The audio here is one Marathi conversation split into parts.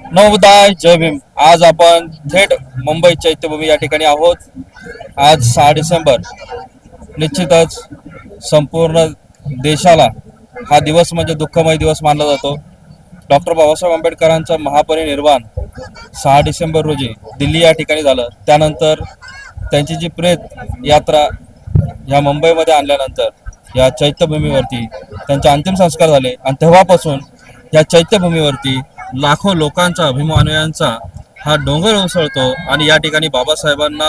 नवोदय जय भीम। आज आपण थेट मुंबई चैत्यभूमी या ठिकाणी आहोत। आज 6 डिसेंबर निश्चितच संपूर्ण देशाला हा दिवस म्हणजे दुःखमय दिवस मानला जातो। डॉक्टर बाबासाहेब आंबेडकरांचा महापरिनिर्वाण 6 डिसेंबर रोजी दिल्ली या ठिकाणी झालं। त्यानंतर त्यांची जी प्रेत यात्रा या मुंबईमध्ये आणल्यानंतर या चैत्यभूमीवरती त्यांचे अंतिम संस्कार झाले आणि तेव्हापासून या चैत्यभूमीवरती लाखो लोकांचा अभिमानांचा हा डोंगर उसळतो आणि या ठिकाणी बाबासाहेबांना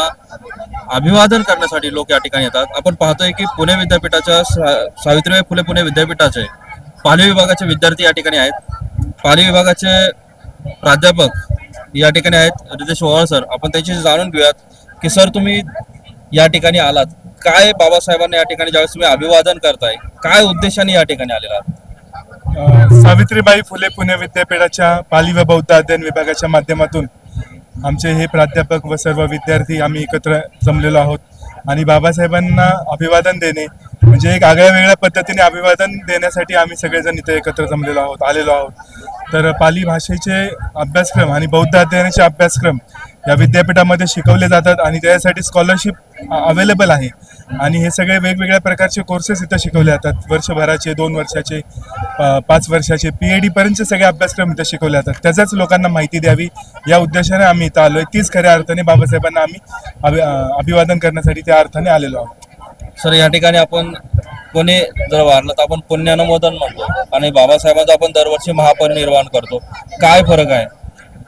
अभिवादन करण्यासाठी लोक या ठिकाणी येतात। आपण पाहतोय की पुणे विद्यापीठाच्या सावित्रीबाई फुले पुणे विद्यापीठाचे पाली विभागाचे विद्यार्थी या ठिकाणी आहेत। पाली विभागाचे प्राध्यापक या ठिकाणी आहेत रितेश ओवाळ सर। आपण त्यांच्याशी जाणून घेऊयात की सर तुम्ही या ठिकाणी आलात, काय बाबासाहेबांना या ठिकाणी ज्यावेळेस तुम्ही अभिवादन करताय काय उद्देशाने या ठिकाणी आलेला आहात? सावित्रीबाई फुले पुणे विद्यापीठाच्या पाली व बौद्ध अध्ययन विभागाच्या माध्यमातून आमचे हे प्राध्यापक व सर्व विद्यार्थी आम्ही एकत्र जमलेलो आहोत आणि बाबासाहेबांना अभिवादन देणे म्हणजे एक आगळ्या वेगळ्या पद्धतीने अभिवादन देण्यासाठी आम्ही सगळेजण इथे एकत्र जमलेलो आहोत। तर पाली भाषेचे अभ्यासक्रम आणि बौद्ध अध्ययनाचे अभ्यासक्रम या विद्यापीठामध्ये शिकवले जातात आणि त्यासाठी स्कॉलरशिप अवेलेबल आहे आणि हे सगळे वेगवेगळ्या प्रकारचे कोर्सेस इथं शिकवले जातात। वर्षभराचे, 2 वर्षाचे, 5 वर्षाचे, PhD पर्यंतचे सगळे अभ्यासक्रम इथं शिकवले जातात। त्याचाच लोकांना माहिती द्यावी या उद्देशाने आम्ही इथं आलोय। तीच खऱ्या अर्थाने बाबासाहेबांना आम्ही अभिवादन करण्यासाठी त्या अर्थाने आलेलो आहोत। सर या ठिकाणी आपण पुणे जर वारलं तर आपण पुण्यानुमोदन म्हणतो आणि बाबासाहेबांचा आपण दरवर्षी महापरिनिर्वाण करतो, काय फरक आहे?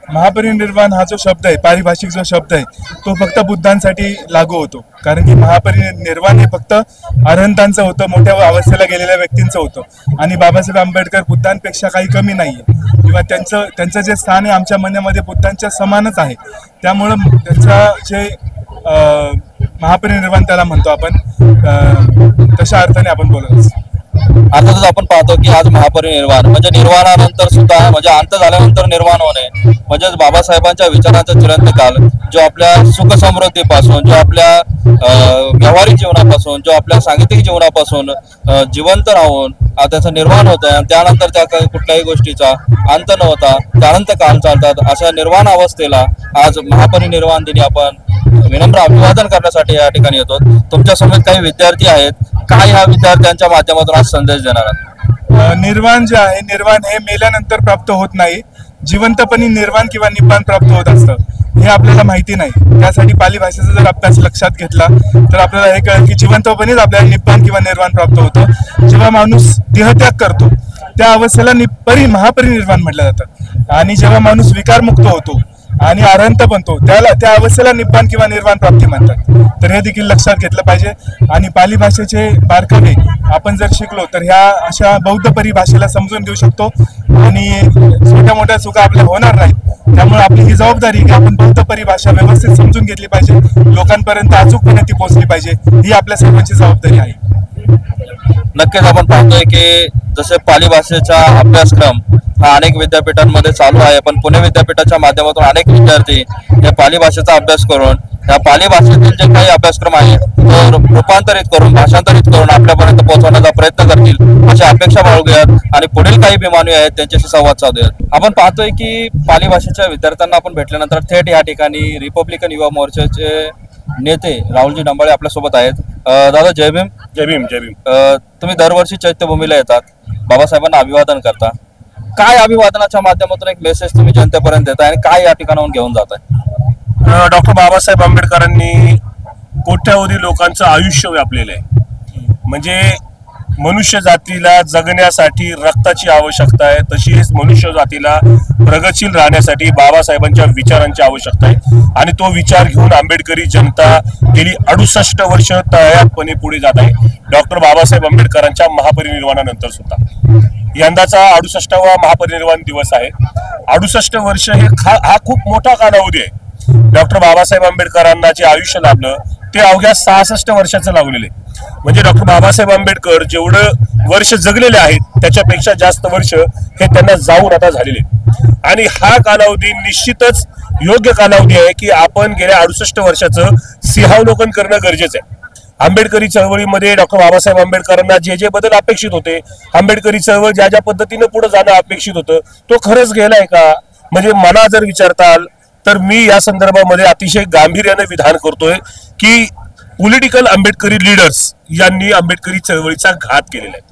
महापरिनिर्वाण हा जो शब्द आहे, पारिभाषिक जो शब्द आहे, तो फक्त बुद्धांसाठी लागू होतो, कारण की महापरिनिर्वाण हे फक्त अरहंतांचं होतं, मोठ्या अवस्थेला गेलेल्या व्यक्तींचं होतं आणि बाबासाहेब आंबेडकर बुद्धांपेक्षा काही कमी नाहीये किंवा त्यांचं जे स्थान आहे आमच्या मनामध्ये बुद्धांच्या समानच आहे। त्यामुळं त्यांचा जे महापरिनिर्वाण त्याला म्हणतो आपण, तशा अर्थाने आपण बोलत असतो। अर्थातच आपण पाहतो की आज महापरिनिर्वाण म्हणजे निर्वाणानंतर सुद्धा म्हणजे अंत झाल्यानंतर निर्वाण होणे म्हणजे बाबासाहेबांच्या विचारांचा चिरंतकाल जो आपल्या सुख समृद्धीपासून, जो आपल्या व्यावहारिक जीवनापासून, जो आपल्या सांगीतिक जीवनापासून जिवंत राहून त्याचं निर्वाण होतं आणि त्यानंतर त्या कुठल्याही गोष्टीचा अंत न होता त्यानंतर काल चालतात अशा निर्वाण अवस्थेला आज महापरिनिर्वाण दिनी आपण विनम्र अभिवादन करण्यासाठी या ठिकाणी येतो। तुमच्यासमोर काही विद्यार्थी आहेत, काय ह्या विद्यार्थ्यांच्या माध्यमातून आज संदेश देणार आहात? निर्वाण जे आहे, निर्वाण हे मेल्यानंतर प्राप्त होत नाही, जिवंतपणी निर्वाण किंवा निब्बाण प्राप्त होत असतं हे आपल्याला माहिती नाही। त्यासाठी पाली भाषेचा जर अभ्यास लक्षात घेतला तर आपल्याला हे कळेल की जिवंतपणीच आपल्याला निब्बाण किंवा निर्वाण प्राप्त होतं। जेव्हा माणूस देहत्याग करतो त्या अवस्थेला महापरिनिर्वाण म्हटलं जातं आणि जेव्हा माणूस विकारमुक्त होतो आणि अरहंत बनतो त्या अवस्थेला निब्बाण किंवा निर्वाण प्राप्ती म्हणतात। तर हे देखील लक्षात घेतलं पाहिजे आणि पाली भाषेचे बारकावे आपण जर शिकलो तर ह्या अशा बौद्ध परिभाषेला समजून घेऊ शकतो आणि छोट्या मोठ्या चुका आपल्या होणार नाहीत। त्यामुळे आपली ही जबाबदारी की आपण बौद्ध परिभाषा व्यवस्थित समजून घेतली पाहिजे, लोकांपर्यंत अचूकपणे ती पोहोचली पाहिजे, ही आपल्या सर्वांची जबाबदारी आहे। नक्कीच आपण पाहतोय की जसे पाली भाषेचा अभ्यासक्रम हा अनेक विद्यापीठांमध्ये चालू आहे, पण पुणे विद्यापीठाच्या माध्यमातून अनेक विद्यार्थी या पाली भाषेचा अभ्यास करून या पाली भाषेतील जे काही अभ्यासक्रम आहेत तो रूपांतरित करून, भाषांतरित करून आपल्यापर्यंत पोहोचवण्याचा प्रयत्न करतील अशी अपेक्षा बाळगूयात आणि पुढील काही विमानू आहेत त्यांच्याशी संवाद साधूयात। आपण पाहतोय की पाली भाषेच्या विद्यार्थ्यांना आपण भेटल्यानंतर थेट या ठिकाणी रिपब्लिकन युवा मोर्चाचे नेते राहुलजी डंबाळे आपल्यासोबत आहेत। दादा जय भीम। जय भीम। जय भीम। तुम्ही दरवर्षी चैत्यभूमीला येतात, बाबासाहेबांना अभिवादन करता, काय अभिवादनाच्या माध्यमातून एक मेसेज तुम्ही जनतेपर्यंत देताय आणि काय या ठिकाणाहून घेऊन जाताय? डॉक्टर बाबासाहेब आंबेडकरांनी कोट्यावधी लोकांचं आयुष्य व्यापलेलं आहे। म्हणजे मनुष्य जातीला जगण्यासाठी रक्ताची आवश्यकता आहे, तशीच मनुष्य जातीला प्रगतशील राहण्यासाठी बाबासाहेबांच्या विचारांची आवश्यकता आहे आणि तो विचार घेऊन आंबेडकरी जनता गेली 68 वर्ष तळायातपणे पुढे जात आहे। डॉक्टर बाबासाहेब आंबेडकरांच्या महापरिनिर्वाणानंतर सुद्धा यंदाचा 68वा महापरिनिर्वाण दिवस आहे। 68 वर्ष हा खूप मोठा कालावधी आहे। डॉक्टर बाबासाहेब आंबेडकरांना जे आयुष्य लाभलं ते अवघ्या 66 वर्षाचं लावलेलं आहे। म्हणजे डॉक्टर बाबासाहेब आंबेडकर जेवढं वर्ष जगलेले आहेत त्याच्यापेक्षा जास्त वर्ष हे त्यांना जाऊन आता झालेले आणि हा कालावधी निश्चितच योग्य कालावधी आहे की आपण गेल्या 68 वर्षाचं सिंहावलोकन करणं गरजेचं आहे। आंबेडकरी चळवळीमध्ये डॉक्टर बाबासाहेब आंबेडकरांना जे बदल अपेक्षित होते, आंबेडकरी चळवळ ज्या पद्धतीने पुढे जाणं अपेक्षित होतं तो खरंच गेलाय का? म्हणजे मला जर विचारताल तर मी या संदर्भामध्ये अतिशय गांभीर्याने विधान करतोय की पॉलिटिकल आंबेडकरी लीडर्स यांनी आंबेडकरी चळवळीचा घात केलेला आहे.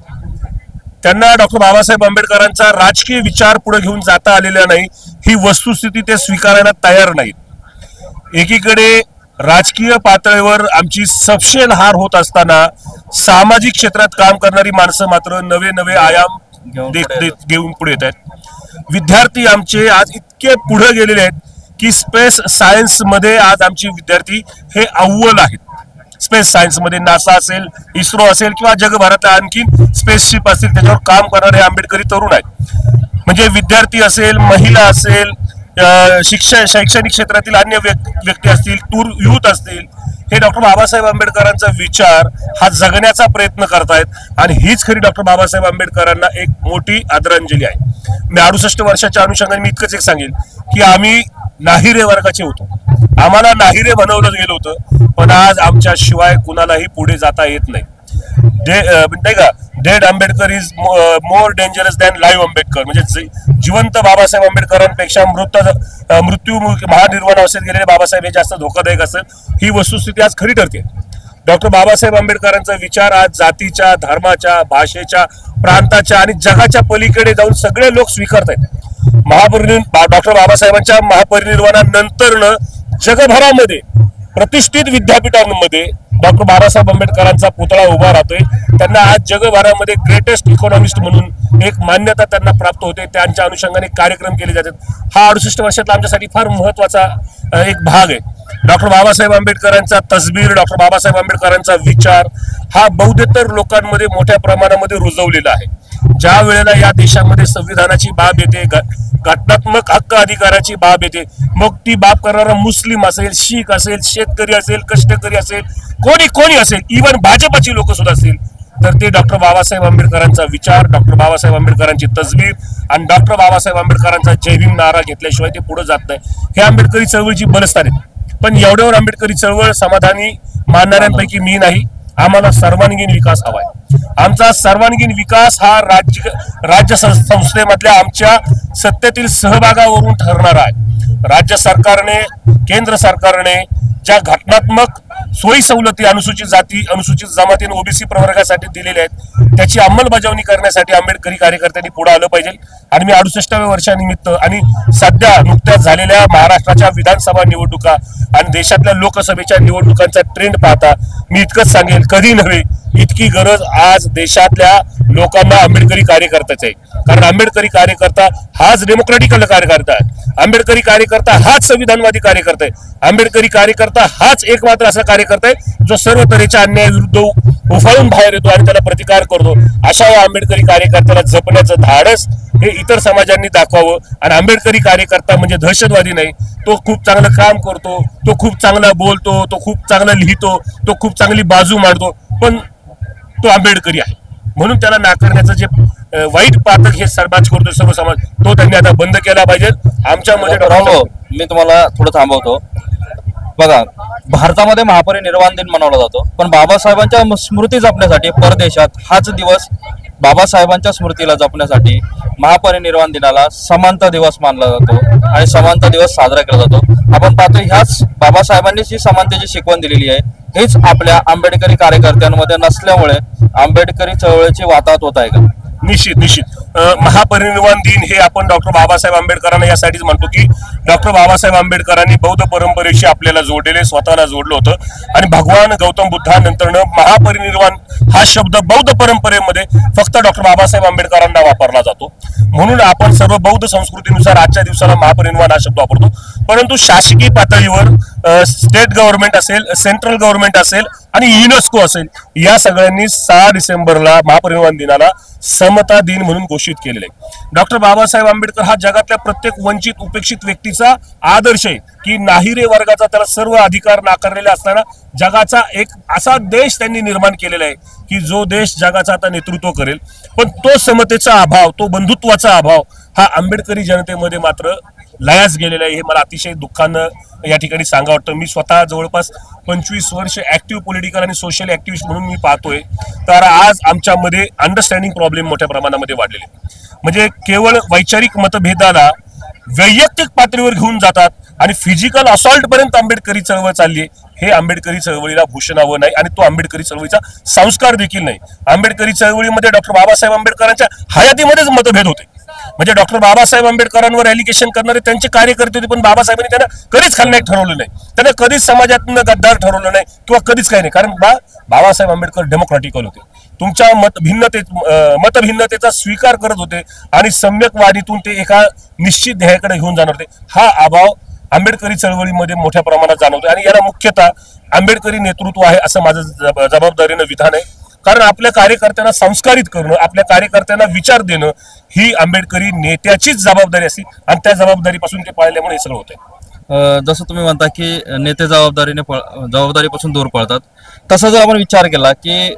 त्यांना डॉक्टर बाबासाहेब आंबेडकरांचा राजकीय विचार पुढे घेऊन जाता आलेला नाही, ही वस्तुस्थिती ते स्वीकारायला तयार नाहीत. एकीकडे राजकीय पातळीवर आमची सपशेल हार होत असताना सामाजिक क्षेत्रात काम करणारी माणसं मात्र नवे नवे आयाम घेऊन पुढे येत आहेत. विद्यार्थी आमचे आज इतके पुढे गेलेले आहेत की स्पेस सायन्स मध्ये आज आमचे विद्यार्थी हे अव्वल आहेत. स्पेस सायन्स मध्ये नासा असेल, इस्रो असेल किंवा जगभरातल्या आणखी स्पेसशिप असतील त्याच्यावर काम करणारे आंबेडकरी तरुण आहेत. म्हणजे विद्यार्थी असेल, महिला असेल, शैक्षणिक क्षेत्रातील अन्य व्यक्ती असतील, टूर यूथ असतील, हे डॉक्टर बाबासाहेब आंबेडकरांचा विचार हा जगण्याचा प्रयत्न करतायत आणि हीच खरी डॉक्टर बाबासाहेब आंबेडकरांना एक मोठी आदरांजली आहे. मी 68 वर्षाच्या अनुषंगाने मी इतकंच एक सांगेन की आम्ही नाहिरे वर्गाचे होतो, आम्हाला नाहिरे बनवलं गेलं होतं, पण आज आमच्या शिवाय कुणालाही पुढे जाता येत नाही. नाही का, dead Ambedkar is more dangerous than live Ambedkar. म्हणजे जिवंत बाबासाहेब आंबेडकरांपेक्षा मृत्यू महानिर्वाण अवस्थेत गेलेले बाबासाहेब हे जास्त धोकादायक असेल, ही वस्तुस्थिती आज खरी ठरते. डॉक्टर बाबासाहेब आंबेडकरांचा विचार आज जातीच्या, धर्माच्या, भाषेच्या, प्रांताच्या आणि जगाच्या पलीकडे जाऊन सगळे लोक स्वीकारत आहेत. डॉक्टर बाबासाहेबांच्या महापरिनिर्वाणानंतर जगभरामध्ये प्रतिष्ठित विद्यापीठांमध्ये डॉक्टर बाबासाहेब आंबेडकरांचा पुतळा उभा राहतोय. त्यांना आज जगभरामध्ये ग्रेटेस्ट इकॉनॉमिस्ट म्हणून एक मान्यता त्यांना प्राप्त होते. त्यांच्या अनुषंगाने कार्यक्रम केले जातात. हा 68 वर्षातला आमच्यासाठी फार महत्वाचा एक भाग आहे. डॉक्टर बाबासाहेब आंबेडकरांचा तसबीर, डॉक्टर बाबासाहेब आंबेडकरांचा विचार हा बौद्धेतर लोकांमध्ये मोठ्या प्रमाणामध्ये रुजवलेला आहे. ज्या वेळेला या देशामध्ये संविधानाची बाब येते, घटनात्मक हक्क अधिकाराची बाब येते, मग ती बाब करणारा मुस्लिम असेल, शीख असेल, शेतकरी असेल, कष्टकरी असेल, कोणी असेल, इव्हन भाजपची लोक सुद्धा असतील, तर ते डॉक्टर बाबासाहेब आंबेडकरांचा विचार, डॉक्टर बाबासाहेब आंबेडकरांची तसबीर आणि डॉक्टर बाबासाहेब आंबेडकरांचा जय भीम नारा घेतल्याशिवाय ते पुढे जात नाही. हे आंबेडकरी चळवळीची बलस्थान आहे. पण एवढ्यावर आंबेडकरी चळवळ समाधानी मानणाऱ्यांपैकी मी नाही. आम्हाला सर्वांगीण विकास हवाय. आमचा सर्वांगीण विकास हा राज्य संस्थेमधल्या आमच्या सत्तेतील सहभागावरून ठरणार आहे. राज्य सरकारने, केंद्र सरकारने ज्या घटनात्मक सोयी सवलती अनुसूचित जाती, अनुसूचित जमाती आणि ओबीसी प्रवर्गासाठी दिलेल्या आहेत त्याची अंमलबजावणी करण्यासाठी आंबेडकरी कार्यकर्त्यांनी पुढे आलं पाहिजे. आणि मी 68व्या वर्षानिमित्त आणि सध्या नुकत्याच झालेल्या महाराष्ट्राच्या विधानसभा निवडणुका आणि देशातल्या लोकसभेच्या निवडणुकांचा ट्रेंड पाहता मी इतकंच सांगेल, कधी नव्हे इतकी गरज आज देशातल्या लोकांना आंबेडकरी कार्यकर्त्याची आहे. कारण आंबेडकरी कार्यकर्ता हाच डेमोक्रॅटिकल कार्यकर्ता आहे. आंबेडकरी कार्यकर्ता हाच संविधानवादी कार्यकर्ता आहे. आंबेडकरी कार्यकर्ता हाच एकमात्र असा कार्यकर्ता आहे जो सर्व तऱ्हेच्या अन्यायाविरुद्ध उफाळून बाहेर येतो आणि त्याला प्रतिकार करतो. अशा या आंबेडकरी कार्यकर्त्याला जपण्याचं धाडस हे इतर समाजांनी दाखवावं. आणि आंबेडकरी कार्यकर्ता म्हणजे दहशतवादी नाही, तो खूप चांगलं काम करतो, तो खूप चांगला बोलतो, तो खूप चांगलं लिहितो, तो खूप चांगली बाजू मांडतो, पण तो आंबेडकरी आहे म्हणून त्याला नाकारण्याचं जे वाईट पातक हे समाज करतो, सर्व समाज, तो त्यांनी आता बंद केला पाहिजे. आमच्यामध्ये मी तुम्हाला थोडं थांबवतो. बघा, भारतामध्ये महापरिनिर्वाण दिन मनवला जातो, पण बाबासाहेबांच्या स्मृती जपण्यासाठी परदेशात हाच दिवस बाबासाहेबांच्या स्मृतीला जपण्यासाठी महापरिनिर्वाण दिनाला समानता दिवस मानला जातो आणि समानता दिवस साजरा केला जातो. आपण पाहतो ह्याच बाबासाहेबांनी जी समानतेची शिकवण दिलेली आहे हेच आपल्या आंबेडकरी कार्यकर्त्यांमध्ये नसल्यामुळे आंबेडकरी चळवळीची वाताहत होत आहे का? निश्चित महापरिनिर्वाण दिन हे आपण डॉक्टर बाबासाहेब आंबेडकरांना यासाठीच म्हणतो की डॉक्टर बाबासाहेब आंबेडकरांनी बौद्ध परंपरेशी आपल्याला जोडलेले, स्वतःला जोडलं होतं आणि भगवान गौतम बुद्धानंतरनं महापरिनिर्वाण हा शब्द बौद्ध परंपरेमध्ये फक्त डॉक्टर बाबासाहेब आंबेडकरांना वापरला जातो. म्हणून आपण सर्व बौद्ध संस्कृतीनुसार आजच्या दिवसाला महापरिनिर्वाण हा शब्द वापरतो. परंतु शासकीय पातळीवर स्टेट गव्हर्नमेंट असेल, सेंट्रल गव्हर्नमेंट असेल आणि युनेस्को असेल, या सगळ्यांनी 6 डिसेंबरला महापरिनिर्वाण दिनाला समता दिन म्हणून घोषित केलेले आहे. डॉक्टर बाबासाहेब आंबेडकर हा जगातल्या प्रत्येक वंचित, उपेक्षित व्यक्तीचा आदर्श आहे की नाहिरे वर्गाचा त्याला सर्व अधिकार नाकारलेले असताना जगाचा एक असा देश त्यांनी निर्माण केलेला आहे की जो देश जगाचा आता नेतृत्व करेल. पण तो समतेचा अभाव, तो बंधुत्वाचा अभाव हा आंबेडकरी जनतेमध्ये मात्र लयास गेलेला आहे. हे मला अतिशय दुःखानं या ठिकाणी सांगा वाटतं. मी स्वतः जवळपास 25 वर्ष ऍक्टिव्ह पॉलिटिकल आणि सोशल ऍक्टिव्हिस्ट म्हणून मी पाहतोय, तर आज आमच्यामध्ये अंडरस्टँडिंग प्रॉब्लेम मोठ्या प्रमाणामध्ये वाढलेले. म्हणजे केवळ वैचारिक मतभेदाला वैयक्तिक पातळीवर घेऊन जातात आणि फिजिकल असॉल्ट पर्यंत आंबेडकरी चळवळ चालली आहे. हे आंबेडकरी चळवळीला भूषणावं नाही आणि तो आंबेडकरी चळवळीचा संस्कार देखील नाही. आंबेडकरी चळवळीमध्ये डॉक्टर बाबासाहेब आंबेडकरांच्या हयातीमध्येच मतभेद होते. म्हणजे डॉक्टर बाबासाहेब आंबेडकरांवर एलिगेशन करणारे त्यांचे कार्यकर्ते होते, पण बाबासाहेबांनी त्यांना कधीच खलनायक ठरवलं नाही, त्यांना कधीच समाजातून गद्दार ठरवलं नाही किंवा कधीच काही नाही. कारण बाबासाहेब आंबेडकर डेमोक्रॅटिकल होते, तुमच्या मतभिन्नतेचा स्वीकार करत होते आणि सम्यकवादीतून ते एका निश्चित ध्येयाकडे घेऊन जाणार होते. हा अभाव आंबेडकरी चळवळीमध्ये मोठ्या प्रमाणात जाणवतो आणि याला मुख्यतः आंबेडकरी नेतृत्व आहे असं माझं जबाबदारीनं विधान आहे. कारण आपल्या कार्यकर्त्यांना संस्कारित करणं, आपल्या कार्यकर्त्यांना विचार देणं ही आंबेडकरी नेत्याचीच जबाबदारी असते आणि त्या जबाबदारीपासून ते पाळल्यामुळे हे सगळं होतंय. जसं तुम्ही म्हणता की नेते जबाबदारीपासून दूर पळतात, तसा जर आपण विचार केला की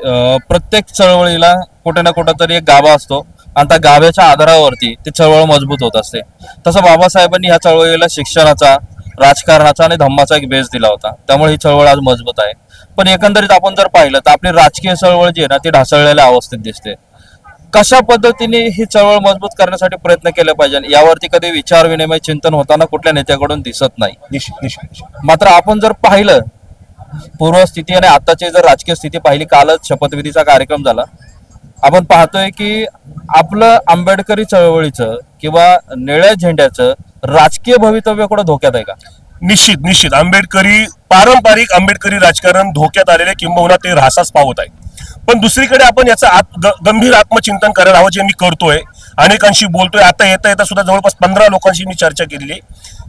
प्रत्येक चळवळीला कुठे ना कुठं तरी एक गाभा असतो आणि त्या गाभ्याच्या आधारावरती ती चळवळ मजबूत होत असते. तसं बाबासाहेबांनी ह्या चळवळीला शिक्षणाचा, राजकारणाचा आणि धम्माचा एक बेस दिला होता, त्यामुळे ही चळवळ आज मजबूत आहे. पण एकंदरीत आपण जर पाहिलं तर आपली राजकीय चळवळ जी आहे ना ती ढासळलेल्या अवस्थेत दिसते. कशा पद्धतीने ही चळवळ मजबूत करण्यासाठी प्रयत्न केले पाहिजे यावरती कधी विचार विनिमय चिंतन होताना कुठल्या नेत्याकडून दिसत नाही. निश्चित. मात्र आपण जर पाहिलं पूर्वस्थिती आणि आताची जर राजकीय स्थिती पाहिली, कालच शपथविधीचा कार्यक्रम झाला, आपण पाहतोय की आपलं आंबेडकरी चळवळीचं किंवा निळ्या झेंड्याचं राजकीय भवितव्य कुठं धोक्यात आहे का? निश्चित पारंपरिक आंबेडकरी राजकारण धोक्यात आलेले किंबहुना ते ऱ्हासास पावत आहे. पण दुसरीकडे आपण याचं गंभीर आत्मचिंतन करायला हवं, जे मी करतोय, अनेकांशी बोलतोय. आता येता सुद्धा जवळपास 15 लोकांशी मी चर्चा केलेली.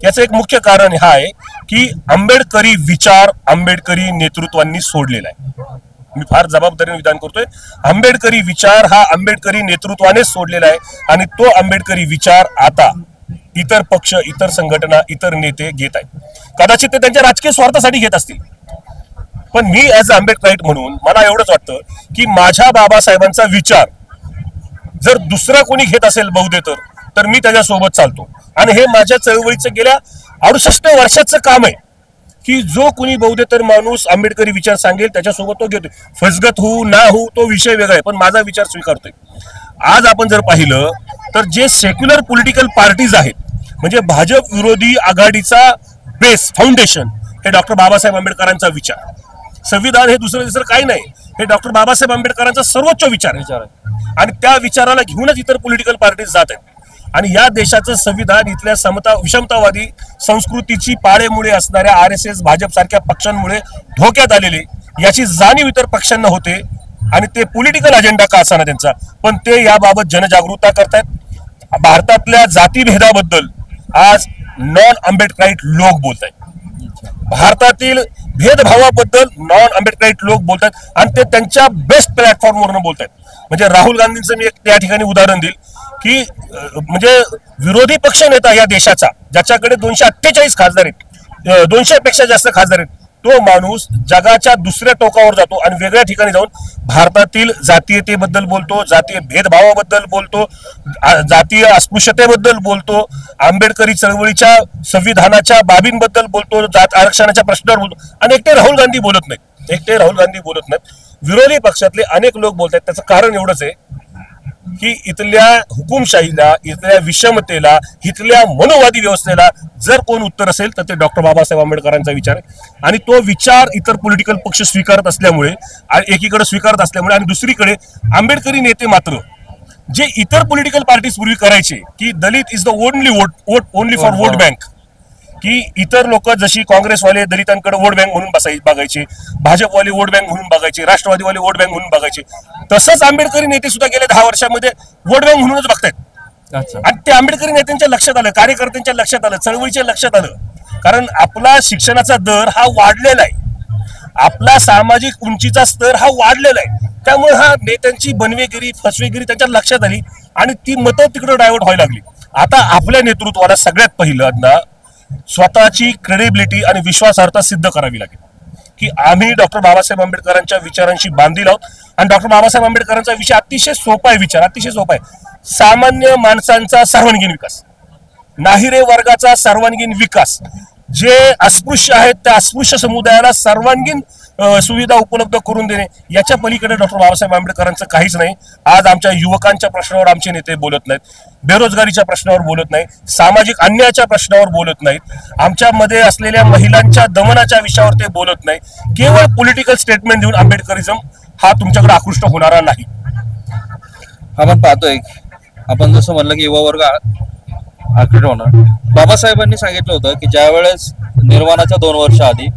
याचं एक मुख्य कारण हा आहे की आंबेडकरी विचार आंबेडकरी नेतृत्वांनी सोडलेला आहे. मी फार जबाबदारीने विधान करतोय. आंबेडकरी विचार हा आंबेडकरी नेतृत्वाने सोडलेला आहे आणि तो आंबेडकरी विचार आता इतर पक्ष, इतर संघटना, इतर नेते घेत आहेत. कदाचित ते त्यांच्या राजकीय स्वार्थासाठी घेत असतील, पण मी ऍज अ आंबेडकराईट म्हणून मला एवढंच वाटतं की माझ्या बाबासाहेबांचा विचार जर दुसरा कोणी घेत असेल बहुतेक तर मी त्याच्यासोबत चालतो. आणि हे माझ्या चळवळीचं गेल्या 68 वर्षाचं काम आहे की जो कोणी बहुतेक माणूस आंबेडकरी विचार सांगेल त्याच्यासोबत तो घेतोय. फसगत होऊ ना होऊ तो विषय वेगळा आहे, पण माझा विचार स्वीकारतोय. आज आपण जर पाहिलं तर जे सेक्युलर पॉलिटिकल पार्टीज आहेत, म्हणजे भाजप विरोधी आघाडीचा बेस फाउंडेशन हे डॉक्टर बाबासाहेब आंबेडकरांचा विचार. संविधान हे दुसरं काही नाही, हे डॉक्टर बाबासाहेब आंबेडकरांचा सर्वोच्च विचार आहे आणि त्या विचाराला घेऊनच इतर पॉलिटिकल पार्टीज जात आहेत. आणि या देशाचं संविधान इथल्या विषमतावादी संस्कृतीची पाळेमुळे असणाऱ्या RSS, भाजप सारख्या पक्षांमुळे धोक्यात आलेले याची जाणीव इतर पक्षांना होते आणि ते पॉलिटिकल अजेंडा का असाना त्यांचा, पण ते याबाबत जनजागृतता करतायत. भारतातल्या जातीभेदाबद्दल आज नॉन आंबेडकराईट लोक बोलत आहेत. भारतातील भेदभावाबद्दल नॉन आंबेडकराईट लोक बोलतात आणि ते त्यांच्या बेस्ट प्लॅटफॉर्मवरून बोलतात. म्हणजे राहुल गांधींचं मी एक त्या ठिकाणी उदाहरण देईल की म्हणजे विरोधी पक्ष नेता या देशाचा, ज्याच्याकडे 248 खासदार आहेत, 200 पेक्षा जास्त खासदार आहेत, तो माणूस जगाच्या दुसऱ्या टोकावर जातो आणि वेगळ्या ठिकाणी जाऊन भारतातील जातीयतेबद्दल बोलतो, जातीय भेदभावाबद्दल बोलतो, जातीय अस्पृश्यतेबद्दल बोलतो, आंबेडकरी चळवळीच्या संविधानाच्या बाबींबद्दल बोलतो, जात आरक्षणाच्या प्रश्नावर बोलतो. आणि एकटे राहुल गांधी बोलत नाहीत, विरोधी पक्षातले अनेक लोक बोलतात. त्याचं कारण एवढंच आहे की इथल्या हुकुमशाहीला, इथल्या विषमतेला, इथल्या मनोवादी व्यवस्थेला जर कोण उत्तर असेल तर ते डॉक्टर बाबासाहेब आंबेडकरांचा विचार आहे. आणि तो विचार इतर पॉलिटिकल पक्ष स्वीकारत असल्यामुळे, एकीकडे स्वीकारत असल्यामुळे आणि दुसरीकडे आंबेडकरी नेते मात्र जे इतर पॉलिटिकल पार्टीज पूर्वी करायचे की Dalit is the only for vote bank, की इतर लोक जशी काँग्रेसवाले दलितांकडे वोट बँक म्हणून बघायचे, भाजपवाले वोट बँक म्हणून बघायचे, राष्ट्रवादीवाले वोट बँक म्हणून बघायचे, तसंच आंबेडकरी नेते सुद्धा गेल्या 10 वर्षामध्ये वोट बँक म्हणूनच बघतायत. आणि ते आंबेडकरी नेत्यांच्या लक्षात आलं, कार्यकर्त्यांच्या लक्षात आलं, चळवळीच्या लक्षात आलं. कारण आपला शिक्षणाचा दर हा वाढलेला आहे, आपला सामाजिक उंचीचा स्तर हा वाढलेला आहे, त्यामुळे हा नेत्यांची बनवेगिरी, फसवेगिरी त्यांच्या लक्षात आली आणि ती मतं तिकडे डायव्हर्ट व्हायला लागली. आता आपल्या नेतृत्वाला सगळ्यात पहिल्यांदा स्वतःची क्रेडिबिलिटी आणि विश्वासार्हता सिद्ध करावी लागेल की आम्ही डॉक्टर बाबासाहेब आंबेडकरांच्या विचारांशी बांधील आहोत. आणि डॉक्टर बाबासाहेब आंबेडकरांचा विषय अतिशय सोपा आहे, विचार अतिशय सोपा आहे. सामान्य माणसांचा सर्वांगीण विकास, नाहिरे वर्गाचा सर्वांगीण विकास, जे अस्पृश्य आहेत त्या अस्पृश्य समुदायाला सर्वांगीण सुविधा उपलब्ध करून देणे, याच्या पलीकडे डॉक्टर बाबासाहेब आंबेडकरांचं काहीच नाही. आज आमच्या युवकांच्या प्रश्नावर आमचे नेते बोलत नाहीत, बेरोजगारीच्या प्रश्नावर बोलत नाहीत, सामाजिक अन्यायाच्या प्रश्नावर बोलत नाहीत, आमच्यामध्ये असलेल्या महिलांच्या दमनाच्या विषयावर ते बोलत नाही. केवळ पॉलिटिकल स्टेटमेंट देऊन आंबेडकरिझम हा तुमच्याकडे आकृष्ट होणारा नाही. आपण पाहतोय, आपण जसं म्हणलं की युवा वर्ग आकृष्ट होणार. बाबासाहेबांनी सांगितलं होतं की ज्या वेळेस निर्वाणाच्या 2 वर्ष आधी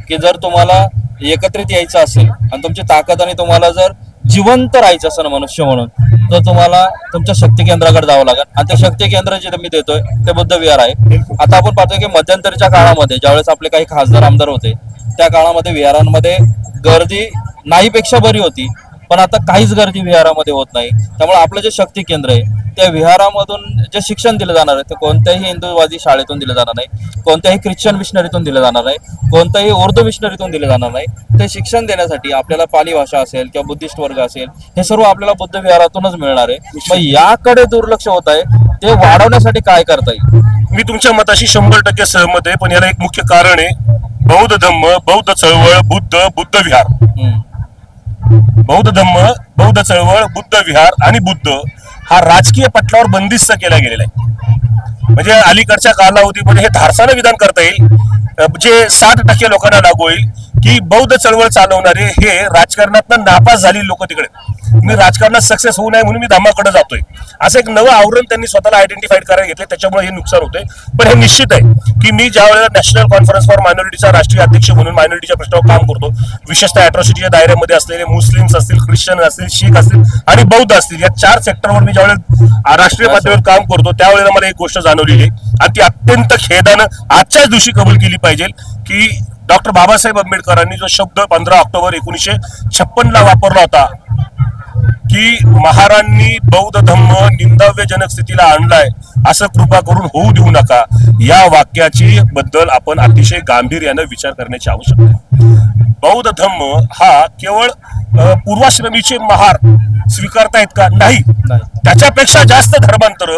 की जर तुम्हाला एकत्रित यायचं असेल आणि तुमची ताकद आणि तुम्हाला जर जिवंत राहायचं असेल मनुष्य म्हणून, तर तुम्हाला तुमच्या शक्ती केंद्राकडे जावं लागेल. आणि ते शक्ती केंद्र जे मी देतोय ते बुद्ध विहार आहे. आता आपण पाहतोय की मध्यंतरीच्या काळामध्ये ज्यावेळेस आपले काही खासदार आमदार होते, त्या काळामध्ये विहारांमध्ये गर्दी नाहीपेक्षा बरी होती, पण आता काहीच गर्दी विहारामध्ये होत नाही. त्यामुळे आपलं जे शक्ती केंद्र आहे त्या विहारामधून जे शिक्षण दिलं जाणार आहे ते कोणत्याही हिंदूवादी शाळेतून दिलं जाणार नाही, कोणत्याही ख्रिश्चन मिशनरीतून दिलं जाणार नाही, कोणत्याही उर्दू मिशनरीतून दिलं जाणार नाही. ते शिक्षण देण्यासाठी आपल्याला पाली भाषा असेल किंवा बुद्धिस्ट वर्ग असेल, हे सर्व आपल्याला बुद्ध विहारातूनच मिळणार आहे. मग याकडे दुर्लक्ष होत आहे, ते वाढवण्यासाठी काय करता येईल? मी तुमच्या मताशी 100% सहमत आहे, पण याला एक मुख्य कारण आहे. बौद्ध धम्म, बौद्ध चळवळ, बुद्ध विहार. बौद्ध धम्म, बौद्ध चळवळ, बुद्ध विहार आणि बुद्ध हा राजकीय पटलावर बंदिस्त केला गेलेला आहे. म्हणजे अलीकडच्या कालावधीमध्ये हे धारसानं विधान करता येईल, जे 60% लोकांना लागू होईल की बौद्ध चळवळ चालवणारे हे राजकारणातून नापास झालेली लोक तिकडे, मी राजकारणात सक्सेस होऊ नये म्हणून मी धम्माकडे जातोय, असं एक नवं आवरण त्यांनी स्वतःला आयडेंटिफाईड करायला घेतले. त्याच्यामुळे हे नुकसान होतंय. पण हे निश्चित आहे की मी ज्या वेळेला नॅशनल कॉन्फरन्स फॉर मायनॉरिटीचा राष्ट्रीय अध्यक्ष म्हणून मायनॉरिटीच्या प्रश्नावर काम करतो, विशेषतः अॅट्रॉसिटीच्या दायऱ्यामध्ये असलेले मुस्लिम्स असतील, ख्रिश्चन असतील, शीख असतील आणि बौद्ध असतील, या 4 सेक्टरवर मी ज्यावेळेला राष्ट्रीय पातळीवर काम करतो त्यावेळेला मला एक गोष्ट जाणवलेली आहे आणि ती अत्यंत खेदानं आजच्याच दिवशी कबूल केली पाहिजे की डॉक्टर बाबासाहेब आंबेडकरांनी जो शब्द 15 ऑक्टोबर 1956 वापरला होता की महारांनी बौद्ध धम्म निंदाव्यजनक स्थितीला आणलाय, असं कृपा करून होऊ देऊ नका, या वाक्याची बद्दल आपण अतिशय गांभीर्यानं विचार करण्याची आवश्यकता आहे. बौद्ध धम्म हा केवळ पूर्वाश्रमीचे महार स्वीकारतायत का? नाही. त्याच्यापेक्षा जास्त धर्मांतर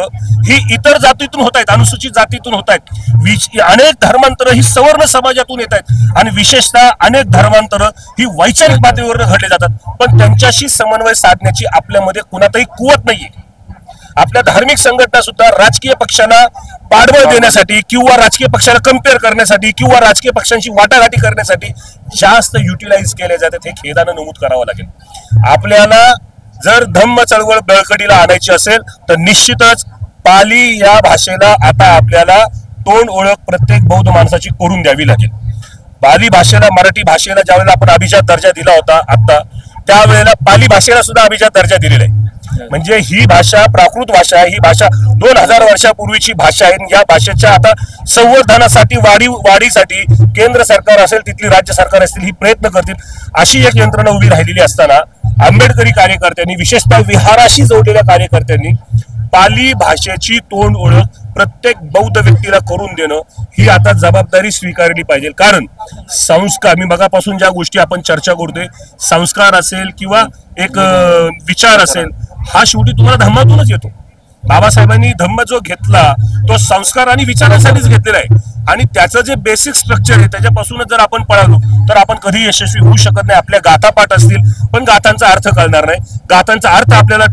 ही इतर जातीतून होत आहेत, अनुसूचित जातीतून होत आहेत. अनेक धर्मांतर ही सवर्ण समाजातून येत आहेत आणि विशेषतः अनेक धर्मांतर ही वैचारिक पातळीवर घडले जातात, पण त्यांच्याशी समन्वय साधण्याची आपल्यामध्ये कुणातही कुवत नाहीये. आपल्या धार्मिक संघटना सुद्धा राजकीय पक्षांना पाठबळ देण्यासाठी किंवा राजकीय पक्षाला कम्पेअर करण्यासाठी किंवा राजकीय पक्षांची वाटाघाटी करण्यासाठी जास्त युटिलाइज केले जातात, हे खेदानं नमूद करावं लागेल. आपल्याला जर धम्म चळवळ बळकटीला आणायची असेल तर निश्चितच पाली या भाषेला आता आपल्याला तोंड ओळख प्रत्येक बौद्ध माणसाची करून द्यावी लागेल. पाली भाषेला, मराठी भाषेला ज्यावेळेला आपण अभिजात दर्जा दिला होता आता, त्यावेळेला पाली भाषेला सुद्धा अभिजात दर्जा दिलेला आहे. म्हणजे ही भाषा प्राकृत भाषा आहे, ही भाषा 2000 वर्षापूर्वीची भाषा आहे. या भाषेच्या आता संवर्धनासाठी, वाढीसाठी केंद्र सरकार असेल, तिथली राज्य सरकार असतील, ही प्रयत्न करतील. अशी एक यंत्रणा उभी राहिलेली असताना आंबेडकरी कार्यकर्त्यांनी, विशेषतः विहाराशी जोडलेल्या कार्यकर्त्यांनी पाली भाषेची तोंड ओळख प्रत्येक बौद्ध व्यक्तीला करून देणं ही आता जबाबदारी स्वीकारली पाहिजे. कारण संस्कार, मी मगापासून ज्या गोष्टी आपण चर्चा करतोय, संस्कार असेल किंवा एक विचार असेल, हा शेवटी तुम्हाला धम्मातूनच येतो. बाबासाहेबांनी धम्म जो घेतला तो संस्कार आणि विचारांसाठीच घेतलेला आहे आणि त्याचं जे बेसिक स्ट्रक्चर आहे त्याच्यापासूनच जर आपण पळालो तर आपण कधी यशस्वी होऊ शकत नाही. आपल्या गाथा पाठ असतील पण गाथांचा अर्थ कळणार नाही. गाथांचा अर्थ आपल्याला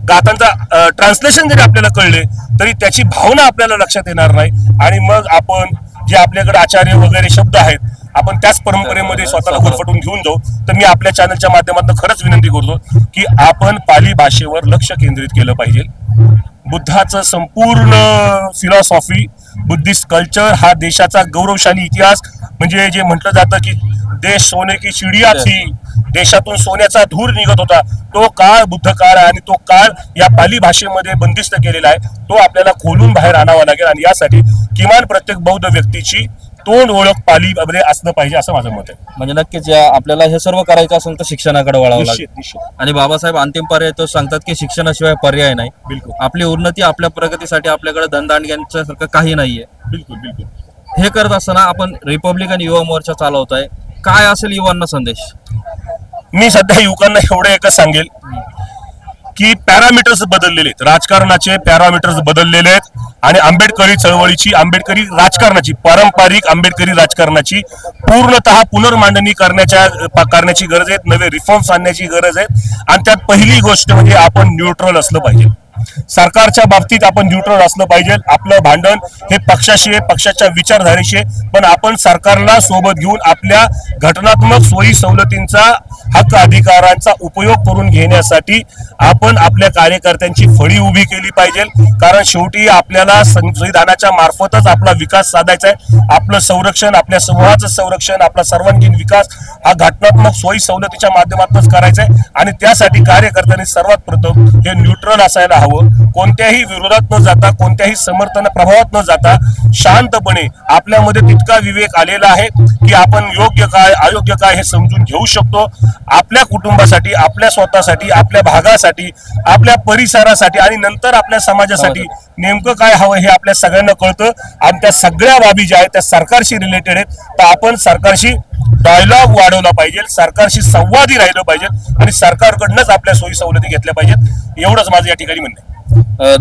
गाथांचा ट्रान्सलेशन जरी आपल्याला कळले तरी त्याची भावना आपल्याला लक्षात येणार नाही आणि मग आपण जे आपल्याकडे आचार्य वगैरे शब्द आहेत आपण त्याच परंपरेमध्ये स्वतःला गुरफटून घेऊन जाऊ. तर मी आपल्या चॅनलच्या माध्यमातून खरंच विनंती करतो की आपण पाली भाषेवर लक्ष केंद्रित केलं पाहिजे. बुद्धाचं संपूर्ण फिलॉसॉफी, बुद्धिस्ट कल्चर, हा देशाचा गौरवशाली इतिहास, म्हणजे जे म्हटलं जातं की देश सोने की चिडिया थी, देशातून सोन्याचा धूर निघत होता, तो काळ बुद्ध काळ आहे आणि तो काळ या पाली भाषेमध्ये बंदिस्त केलेला आहे. तो आपल्याला खोलून बाहेर आणावा लागेल आणि यासाठी किमान प्रत्येक बौद्ध व्यक्तीची तोंड ओळख पाली मध्ये असलं पाहिजे असं माझं मत आहे. म्हणजे नक्कीच आपल्याला हे सर्व करायचं असेल तर शिक्षणाकडे वळावं लागेल. आणि बाबासाहेब अंतिम पर्याय तो सांगतात की शिक्षणाशिवाय पर्याय नाही. बिलकुल. आपली उन्नती, आपल्या प्रगतीसाठी आपल्याकडे धनदांडग्यांच्यासारखं काही नाहीये. बिलकुल बिलकुल. हे करत असताना आपण रिपब्लिकन युवा मोर्चा चालवताय, काय असेल युवांना संदेश? मी सध्या युवकांना एवढं एकच सांगेल की पॅरामीटर्स बदललेले आहेत, राजकारणाचे पॅरामीटर्स बदललेले आहेत आणि आंबेडकरी चळवळीची, आंबेडकरी राजकारणाची, पारंपरिक आंबेडकरी राजकारणाची पूर्णतः पुनर्मांडणी करण्याची गरज आहे, नवे रिफॉर्म्स आणण्याची गरज आहे. आणि त्यात पहिली गोष्ट म्हणजे आपण न्यूट्रल असलं पाहिजे. सरकारच्या बाबतीत आपण न्यूट्रल असलं पाहिजे. आपलं भांडण हे पक्षाशी आहे, पक्षाच्या विचारधारेशी आहे, पण आपण सरकारला सोबत घेऊन आपल्या घटनात्मक सोयी सवलतींचा, हक्क अधिकारांचा उपयोग करून घेण्यासाठी आपण आपल्या कार्यकर्त्यांची फळी उभी केली पाहिजे. कारण शेवटी आपल्याला संविधानाच्या मार्फतच आपला विकास साधायचा आहे. आपलं संरक्षण, आपल्या समूहाचं संरक्षण, आपला सर्वांगीण विकास हा घटनात्मक सोयी सवलतीच्या माध्यमातूनच करायचा आहे. आणि त्यासाठी कार्यकर्त्यांनी सर्वात प्रथम हे न्यूट्रल असायला हवं. कोणत्याही विरोधात न जाता, कोणत्याही समर्थन प्रभावात न जाता शांतपणे आपल्यामध्ये तितका विवेक आलेला आहे की आपण योग्य काय अयोग्य काय हे समजून घेऊ शकतो. आपल्या कुटुंबासाठी, आपल्या स्वतःसाठी, आपल्या भागासाठी, आपल्या परिसरासाठी आणि नंतर आपल्या समाजासाठी नेमकं काय हवं हे आपल्या सगळ्यांना कळतं. आणि त्या सगळ्या बाबी ज्या आहेत त्या सरकारशी रिलेटेड आहेत. तर आपण सरकारशी डायलॉग वाढवला पाहिजे, सरकारशी संवादी राहिलं पाहिजे आणि सरकारकडनंच आपल्या सोयी सवलती घेतल्या पाहिजेत. एवढंच माझं या ठिकाणी म्हणणं आहे.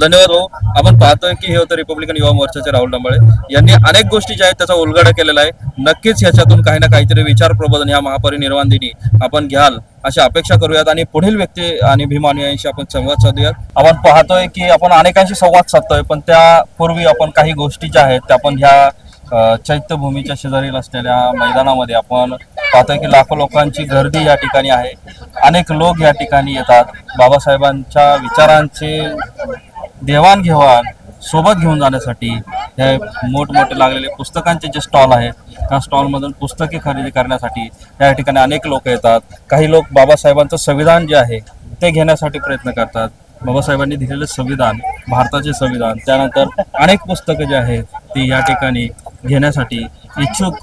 धन्यवाद भाऊ. आपण पाहतोय की हे होतं रिपब्लिकन युवा मोर्चाचे राहुल डंबाळे यांनी अनेक गोष्टी ज्या आहेत त्याचा उलगडा केलेला आहे. नक्कीच याच्यातून काही ना काहीतरी विचार प्रबोधन या महापरिनिर्वाण दिनी आपण घ्याल अशी अपेक्षा करूयात आणि पुढील व्यक्ती आणि भीमानुयांशी आपण संवाद साधूयात. आपण पाहतोय की आपण अनेकांशी संवाद साधतोय, पण त्यापूर्वी आपण काही गोष्टी ज्या आहेत त्या आपण ह्या चैत्यभूमीच्या शेजारील असलेल्या मैदानामध्ये आपण पाहतोय की लाखो लोकांची गर्दी या ठिकाणी आहे. अनेक लोक या ठिकाणी येतात. बाबासाहेबांच्या विचारांचे देवाणघेवाण सोबत घेऊन जाण्यासाठी हे मोठमोठे लागलेले पुस्तकांचे जे स्टॉल आहेत त्या स्टॉलमधून पुस्तके खरेदी करण्यासाठी या ठिकाणी अनेक लोक येतात. काही लोक बाबासाहेबांचं संविधान जे आहे ते घेण्यासाठी प्रयत्न करतात. बाबासाहेबांनी दिलेलं संविधान, भारताचे संविधान, त्यानंतर अनेक पुस्तकं जे आहेत ती या ठिकाणी घेण्यासाठी इच्छुक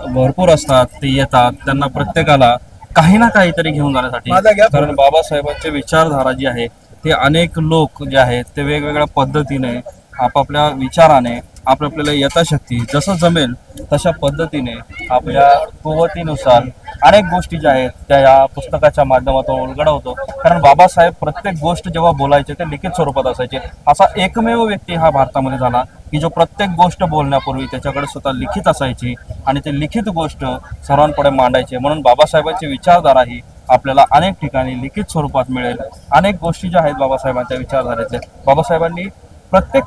भरपूर असतात. ते येतात, त्यांना प्रत्येकाला काही ना काहीतरी घेऊन जाण्यासाठी. कारण बाबासाहेबांची विचारधारा जी आहे ते अनेक लोक जे आहेत ते वेगवेगळ्या पद्धतीने आपापल्या विचाराने आपल्याला यथाशक्ती जसं जमेल तशा पद्धतीने आपल्या कुवतीनुसार अनेक गोष्टी ज्या आहेत त्या या पुस्तकाच्या माध्यमातून उलगडवतो. कारण बाबासाहेब प्रत्येक गोष्ट जेव्हा बोलायचे ते लिखित स्वरूपात असायचे. असा एकमेव व्यक्ती हा भारतामध्ये झाला की जो प्रत्येक गोष्ट बोलण्यापूर्वी त्याच्याकडे स्वतः लिखित असायची आणि ते लिखित गोष्ट सर्वांपुढे मांडायचे. म्हणून बाबासाहेबांची विचारधारा ही आपल्याला अनेक ठिकाणी लिखित स्वरूपात मिळेल. अनेक गोष्टी ज्या आहेत बाबासाहेबांच्या विचारधारेतल्या, बाबासाहेबांनी प्रत्येक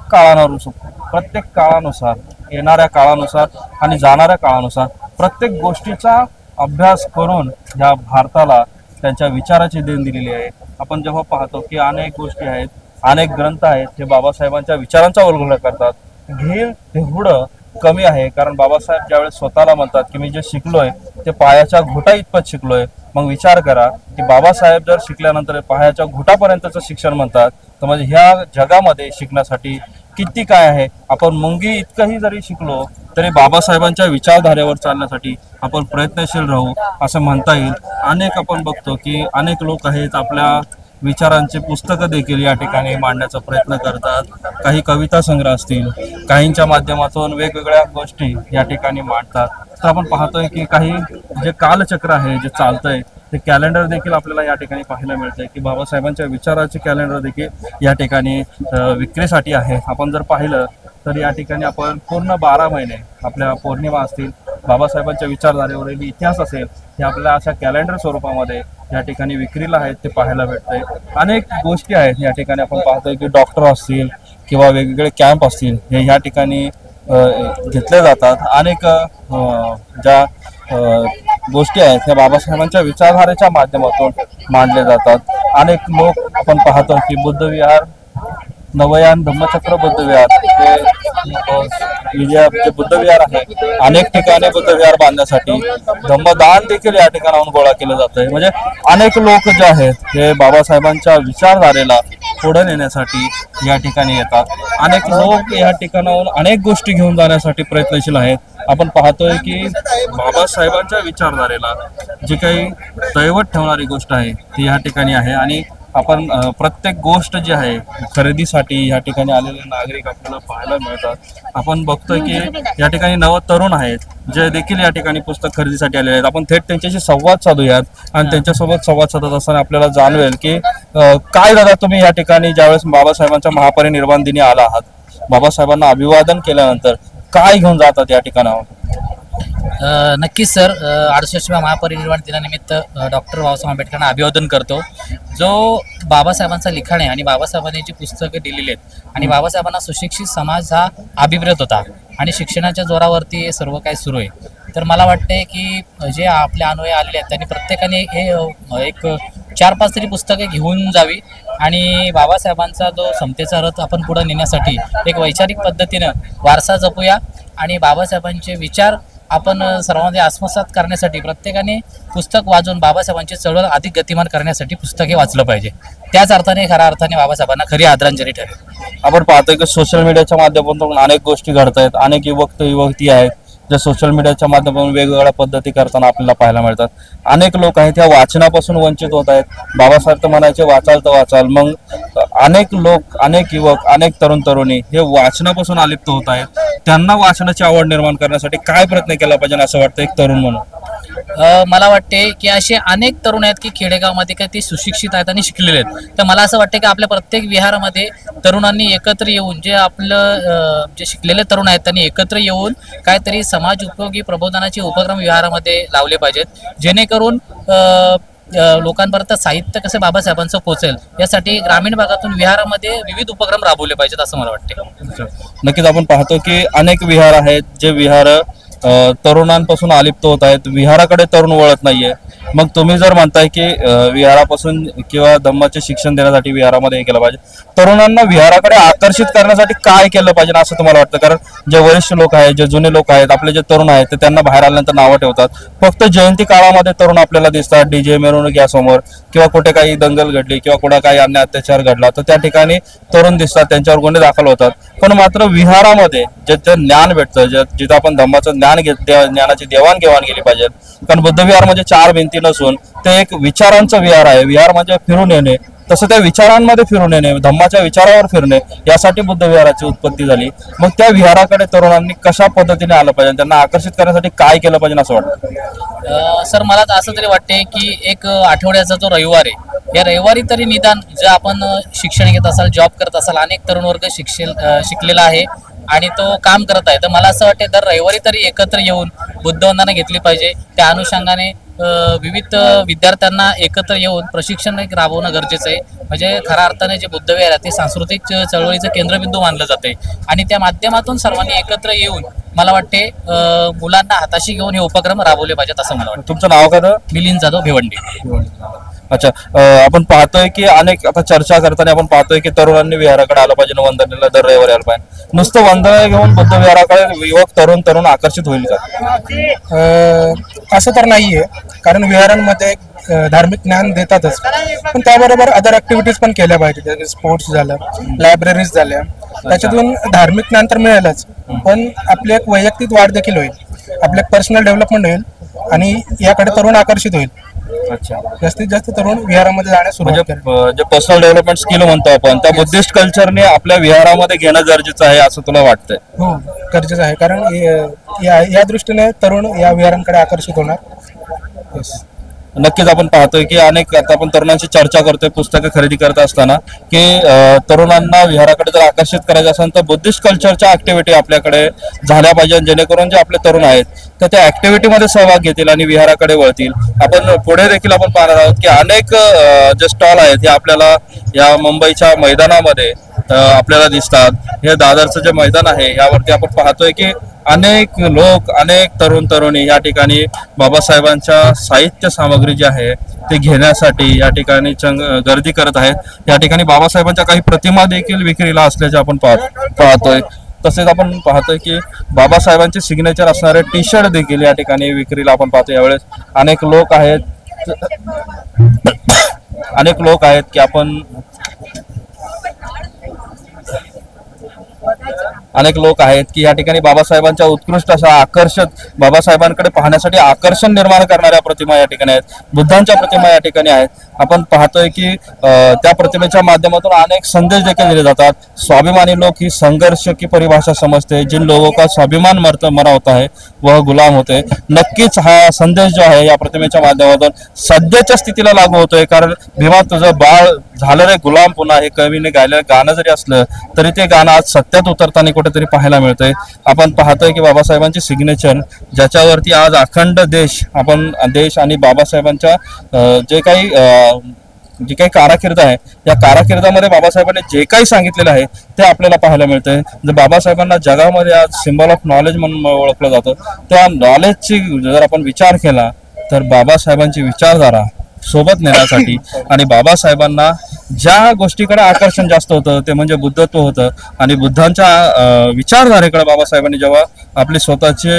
काळानुसार येणाऱ्या काळानुसार आणि जाणाऱ्या काळानुसार प्रत्येक गोष्टीचा अभ्यास करून या भारताला त्यांच्या विचाराची देण दिलेली आहे. आपण जेव्हा पाहतो की अनेक गोष्टी आहेत, अनेक ग्रंथ आहेत हे बाबासाहेबांच्या विचारांचा उलगडा करतात. घेईल तेवढं कमी आहे. कारण बाबासाहेब ज्यावेळेस स्वतःला म्हणतात की मी जे शिकलोय ते पायाच्या घोटा इतपत शिकलोय, मग विचार करा की बाबासाहेब जर शिकल्यानंतर पायाच्या घोटापर्यंतचं शिक्षण म्हणतात तर म्हणजे ह्या जगामध्ये शिकण्यासाठी किती काय आहे. आपण मुंगी इतकंही जरी शिकलो तरी बाबासाहेबांच्या विचारधारेवर चालण्यासाठी आपण प्रयत्नशील राहू असं म्हणता येईल. अनेक आपण बघतो की अनेक लोक आहेत आपल्या विचारांचे पुस्तकं देखील या ठिकाणी मांडण्याचा प्रयत्न करतात. काही कविता संग्रह असतील, काहींच्या माध्यमातून वेगवेगळ्या गोष्टी या ठिकाणी मांडतात. तर आपण पाहतोय की काही जे कालचक्र आहे जे चालतंय ते कॅलेंडर देखील आपल्याला या ठिकाणी पाहायला मिळतंय की बाबासाहेबांच्या विचाराचे कॅलेंडर देखील या ठिकाणी विक्रीसाठी आहे. आपण जर पाहिलं तर या ठिकाणी आपण पूर्ण 12 महिने आपल्या पौर्णिमा असतील, बाबासाहेबांच्या विचारधारेवरील इतिहास असेल, हे आपल्याला अशा कॅलेंडर स्वरूपामध्ये या ठिकाणी विक्रीला आहेत ते पाहायला भेटतंय. अनेक गोष्टी आहेत या ठिकाणी आपण पाहतोय की डॉक्टर असतील किंवा वेगवेगळे कॅम्प असतील हे या ठिकाणी घेतले जातात. अनेक ज्या गोष्टी आहेत ह्या बाबासाहेबांच्या विचारधारेच्या माध्यमातून मांडले जातात. अनेक लोक आपण पाहतो की बुद्धविहार, नवयान धम्मचक्र बुद्धविहार जे बुद्धविहार आहे अनेक ठिकाणी बुद्धविहार बांधण्यासाठी धम्मदान देखील या ठिकाणाहून गोळा केलं जात आहे. म्हणजे अनेक लोक जे आहेत हे बाबासाहेबांच्या विचारधारेला पुढे नेण्यासाठी या ठिकाणी येतात. अनेक लोक या ठिकाणाहून अनेक गोष्टी घेऊन जाण्यासाठी प्रयत्नशील आहेत. आपण पाहतोय की बाबासाहेबांच्या विचारधारेला जी काही दैवत ठेवणारी गोष्ट आहे ती या ठिकाणी आहे आणि आपण प्रत्येक गोष्ट जी आहे खरेदीसाठी या ठिकाणी आलेले नागरिक आपल्याला पाहायला मिळतात. आपण बघतोय की या ठिकाणी नव तरुण आहेत जे देखील या ठिकाणी पुस्तक खरेदीसाठी आलेले आहेत. आपण थेट त्यांच्याशी संवाद साधूयात आणि त्यांच्यासोबत संवाद साधत असताना आपल्याला जाणवेल की काय दादा तुम्ही या ठिकाणी ज्यावेळेस बाबासाहेबांच्या महापरिनिर्वाण दिनी आला आहात, बाबासाहेबांना अभिवादन केल्यानंतर काय घेऊन जातात या ठिकाणावर? नक्कीच सर, 68व्या महापरिनिर्वाण दिनानिमित्त डॉक्टर बाबासाहेब आंबेडकरांना अभिवादन करतो. जो बाबासाहेबांचा लिखाण आहे आणि बाबासाहेबांनी जी पुस्तकं दिलेली आहेत आणि बाबासाहेबांना सुशिक्षित समाज हा अभिप्रेत होता आणि शिक्षणाच्या जोरावरती हे सर्व काही सुरू आहे. तर मला वाटते की जे आपल्या अनुयायी आलेले आहेत त्यांनी प्रत्येकाने हे एक 4-5 तरी पुस्तके घेऊन जावी आणि बाबासाहेबांचा जो समतेचा रथ आपण पुढे नेण्यासाठी एक वैचारिक पद्धतीनं वारसा जपूया आणि बाबासाहेबांचे विचार आपण सर्वांमध्ये आत्मसात करण्यासाठी प्रत्येकाने पुस्तक वाचून बाबासाहेबांची चळवळ अधिक गतिमान करण्यासाठी पुस्तके वाचलं पाहिजे. त्याच अर्थाने खऱ्या अर्थाने बाबासाहेबांना खरी आदरांजली ठरेल. आपण पाहतोय की सोशल मीडियाच्या माध्यमातून अनेक गोष्टी घडत आहेत. अनेक युवती आहेत ज्या सोशल मीडियाच्या माध्यमातून वेगवेगळ्या पद्धती करताना आपल्याला पाहायला मिळतात. अनेक लोक आहेत त्या वाचनापासून वंचित होत आहेत. बाबासाहेब तर म्हणायचे वाचाल तर वाचाल, मग अनेक लोक, अनेक युवक, अनेक तरुण तरुणी हे वाचनापासून अलिप्त होत आहेत. त्यांना वाचनाची आवड निर्माण करण्यासाठी काय प्रयत्न केला पाहिजे असं वाटतं एक तरुण म्हणून? मला वाटते की असे अनेक तरुण आहेत की खेडेगावमध्ये काय ते सुशिक्षित आहेत आणि शिकलेले आहेत. तर मला असं वाटतं की आपल्या प्रत्येक विहारामध्ये तरुणांनी एकत्र येऊन जे आपलं जे शिकलेले तरुण आहेत त्यांनी एकत्र येऊन काहीतरी समाज उपयोगी प्रबोधनाचे उपक्रम विहारामध्ये लावले पाहिजेत, जेणेकरून लोकांपर्यंत साहित्य कसं बाबासाहेबांचं पोहोचेल यासाठी ग्रामीण भागातून विहारामध्ये विविध उपक्रम राबवले पाहिजेत असं मला वाटते. नक्कीच आपण पाहतो की अनेक विहार आहेत जे विहार तरुणांपासून अलिप्त होत आहेत. विहाराकडे तरुण वळत नाहीये. मग तुम्ही जर म्हणताय की विहारापासून किंवा धम्माचे शिक्षण देण्यासाठी विहारामध्ये हे केलं पाहिजे, तरुणांना विहाराकडे आकर्षित करण्यासाठी काय केलं पाहिजे असं तुम्हाला वाटतं? कारण जे वरिष्ठ लोक आहेत, जे जुने लोक आहेत, आपले जे तरुण आहेत ते त्यांना बाहेर आल्यानंतर नावं ठेवतात. फक्त जयंती काळामध्ये तरुण आपल्याला दिसतात, डीजे मिरवणूक यासमोर किंवा कुठे काही दंगल घडली किंवा कुठे काही अन्य अत्याचार घडला तर त्या ठिकाणी तरुण दिसतात, त्यांच्यावर गुन्हे दाखल होतात. पण मात्र विहारामध्ये जे ज्ञान भेटतं, जिथं आपण धम्माचं ज्ञानाची देवाणघेवाण केली पाहिजे. कारण बुद्ध विहार म्हणजे 4 भिंती नसून ते एक विचारांचं विहार आहे. विहार म्हणजे फिरून येणे, तसं त्या विचारांमध्ये फिरून येणे, धम्माच्या विचारावर फिरणे, यासाठी बुद्ध विहाराची उत्पत्ती झाली. मग त्या विहाराकडे तरुणांनी कशा पद्धतीने आलं पाहिजे, त्यांना आकर्षित करण्यासाठी काय केलं पाहिजे असं वाटतं? सर, मला असं तरी वाटते की एक आठवड्याचा जो रविवार आहे या रविवारी तरी निदान जे आपण शिक्षण घेत असाल, जॉब करत असाल, अनेक तरुण वर्ग शिकलेला आहे आणि तो काम करत आहे, तर मला असं वाटते दर रविवारी तरी एकत्र येऊन बुद्धवंदना घेतली पाहिजे. त्या अनुषंगाने विविध विद्यार्थ्यांना एकत्र येऊन प्रशिक्षण राबवणं गरजेचं आहे. म्हणजे खऱ्या अर्थाने जे बुद्धविहार आहे ते सांस्कृतिक चळवळीचं केंद्रबिंदू मानलं जाते आणि त्या माध्यमातून सर्वांनी एकत्र येऊन मला वाटते मुलांना हाताशी घेऊन हे उपक्रम राबवले पाहिजेत असं मला वाटतं. तुमचं नाव काय? मिलिंद जाधव, भिवंडी. अच्छा, आपण पाहतोय की अनेक आता चर्चा करताना आपण पाहतोय की तरुणांनी विहाराकडे आलं पाहिजे, वंदनेला दर रविवारी आलं पाहिजे. नुसतं वंदना घेऊन बुद्ध विहाराकडे युवक तरुण आकर्षित होईल का? असं तर नाहीये, कारण विहारांमध्ये धार्मिक ज्ञान देतातच, पण त्याबरोबर अदर ऍक्टिव्हिटीज पण केल्या पाहिजे. स्पोर्ट्स झालं, लायब्ररीज झाल्या, त्याच्यातून धार्मिक ज्ञान तर मिळेलच, पण आपली एक वैयक्तिक वाढ देखील होईल, आपले पर्सनल डेव्हलपमेंट होईल आणि याकडे तरुण आकर्षित होईल. अच्छा, जास्तीत जास्त तरुण विहारामध्ये जाण्यास सुरुवात करेल. जे पर्सनल डेव्हलपमेंट स्किल म्हणतो आपण, त्या बुद्धिस्ट कल्चरने आपल्या विहारामध्ये घेणं गरजेचं आहे असं तुला वाटतंय? हो, गरजेचं आहे, कारण या दृष्टीने तरुण या विहारांकडे आकर्षित होणार. नक्कीच आपण पाहतोय की अनेक, आता आपण तरुणांची चर्चा करतोय पुस्तकं खरेदी करत असताना, की तरुणांना विहाराकडे जर आकर्षित करायचं असेल तर बुद्धिस्ट कल्चरच्या ऍक्टिव्हिटी आपल्याकडे झाल्या पाहिजे, जेणेकरून जे आपले तरुण आहेत तर त्या ऍक्टिव्हिटीमध्ये सहभाग घेतील आणि विहाराकडे वळतील. आपण पुढे देखील आपण पाहणार आहोत की अनेक जे स्टॉल आहेत हे आपल्याला या मुंबईच्या मैदानामध्ये आपल्याला दिसतात. हे दादरचं जे मैदान आहे यावरती आपण पाहतोय की अनेक लोक, अनेक तरुण तरुणी या ठिकाणी बाबासाहेबांच्या साहित्य सामग्री जी आहे ते घेण्यासाठी या ठिकाणी गर्दी करत आहेत. या ठिकाणी बाबासाहेबांच्या काही प्रतिमा देखील विक्रीला असल्याचे आपण पाहतोय. तसेच आपण पाहतोय की बाबासाहेबांचे सिग्नेचर असणारे टी शर्ट देखील या ठिकाणी विक्रीला आपण पाहतो. यावेळेस अनेक लोक आहेत की आपण अनेक लोक आहेत की या ठिकाणी बाबासाहेबांच्या उत्कृष्ट अशा आकर्षक बाबासाहेबांकडे पाहण्यासाठी आकर्षण निर्माण करणाऱ्या प्रतिमा या ठिकाणी आहेत, बुद्धांच्या प्रतिमा या ठिकाणी आहेत. आपण पाहतोय की त्या प्रतिमेच्या माध्यमातून अनेक संदेश देखील दिले जातात. स्वाभिमानी लोक ही संघर्ष की परिभाषा समजते, जिन लोगों का स्वाभिमान मरा होता है वह गुलाम होते. नक्कीच हा संदेश जो आहे या प्रतिमेच्या माध्यमातून सध्याच्या स्थितीला लागू होतोय. कारण भीमा तुझं बाळ झालं रे गुलाम पुन्हा हे कवीने गायलेलं गाणं जरी असलं तरी ते गाणं आज सत्यात उतरताना कुठेतरी पाहायला मिळतंय. आपण पाहतोय की बाबासाहेबांची सिग्नेचर ज्याच्यावरती आज अखंड देश आणि बाबासाहेबांच्या जी काही काराकीर्द आहे या काराकिर्दामध्ये बाबासाहेबांनी जे काही सांगितलेलं आहे ते आपल्याला पाहायला मिळतंय. जर बाबासाहेबांना जगामध्ये आज सिम्बॉल ऑफ नॉलेज म्हणून ओळखलं जातं, त्या नॉलेजची जर आपण विचार केला तर बाबासाहेबांची विचारधारा सोबत नेण्यासाठी आणि बाबासाहेबांना ज्या गोष्टीकडे आकर्षण जास्त होतं ते म्हणजे बुद्धत्व होतं. आणि बुद्धांच्या विचारधारेकडे बाबासाहेबांनी जेव्हा आपली स्वतःची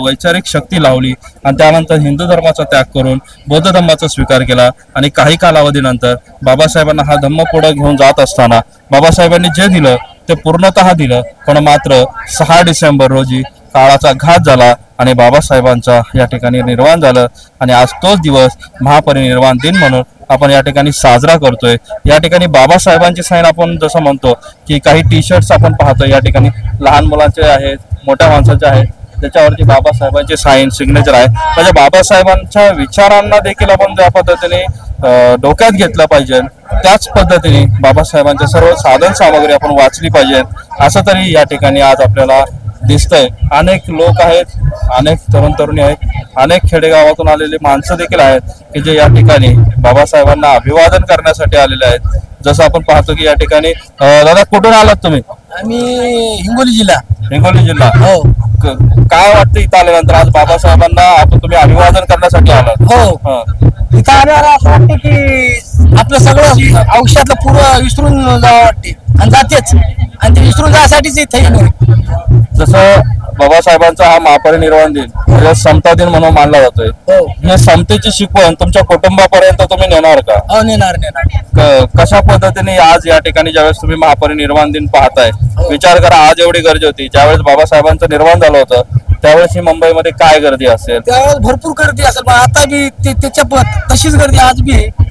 वैचारिक शक्ती लावली आणि त्यानंतर हिंदू धर्माचा त्याग करून बौद्ध धर्माचा स्वीकार केला आणि काही कालावधीनंतर बाबासाहेबांना हा धम्म पुढे घेऊन जात असताना बाबासाहेबांनी जे दिलं ते पूर्णतः दिलं. पण मात्र 6 डिसेंबर रोजी काळाचा घात झाला आणि बाबासाहेबांचा या ठिकाणी निर्वाण झालं आणि आज तोच दिवस महापरिनिर्वाण दिन म्हणून आपण या ठिकाणी साजरा करतोय. या ठिकाणी बाबासाहेबांची साईन आपण जसं म्हणतो की काही टी शर्ट्स आपण पाहतोय या ठिकाणी लहान मुलांचे आहेत, मोठ्या माणसाचे आहेत, त्याच्यावरती बाबासाहेबांची साईन सिग्नेचर आहे. म्हणजे बाबासाहेबांच्या विचारांना देखील आपण ज्या पद्धतीने डोक्यात घेतलं पाहिजे त्याच पद्धतीने बाबासाहेबांच्या सर्व साधन सामग्री आपण वाचली पाहिजे असं तरी या ठिकाणी आज आपल्याला दिसतंय. अनेक लोक आहेत, अनेक तरुण तरुणी आहेत, अनेक खेडेगावातून आलेली माणसं देखील आहेत की जे या ठिकाणी बाबासाहेबांना अभिवादन करण्यासाठी आलेले आहेत. जसं आपण पाहतो की या ठिकाणी दादा कुठून आलात तुम्ही? आम्ही हिंगोली जिल्हा. हो. काय वाटतं इथं आल्यानंतर आज बाबासाहेबांना तुम्ही अभिवादन करण्यासाठी आलात? हो. इथं आल्यावर असं वाटते की आपलं सगळं आयुष्यातलं पूर्व विसरून जावं वाटते आणि जातेच आणि ते विसरून जाण्यासाठीच इथे जसं बाबासाहेबांचा हा महापरिनिर्वाण दिन म्हणजे समता दिन म्हणून मानला जातोय. हे समतेची शिकवण तुमच्या कुटुंबापर्यंत तुम्ही नेणार का? हो, नेणार. कशा पद्धतीने आज या ठिकाणी ज्यावेळेस तुम्ही महापरिनिर्वाण दिन पाहताय विचार करा, आज एवढी गर्दी होती ज्यावेळेस बाबासाहेबांचं निर्वाण झालं होतं त्यावेळेस ही मुंबईमध्ये काय गर्दी असेल? त्यावेळेस भरपूर गर्दी असेल पण आता बी त्याच्या तशीच गर्दी आज बी आहे.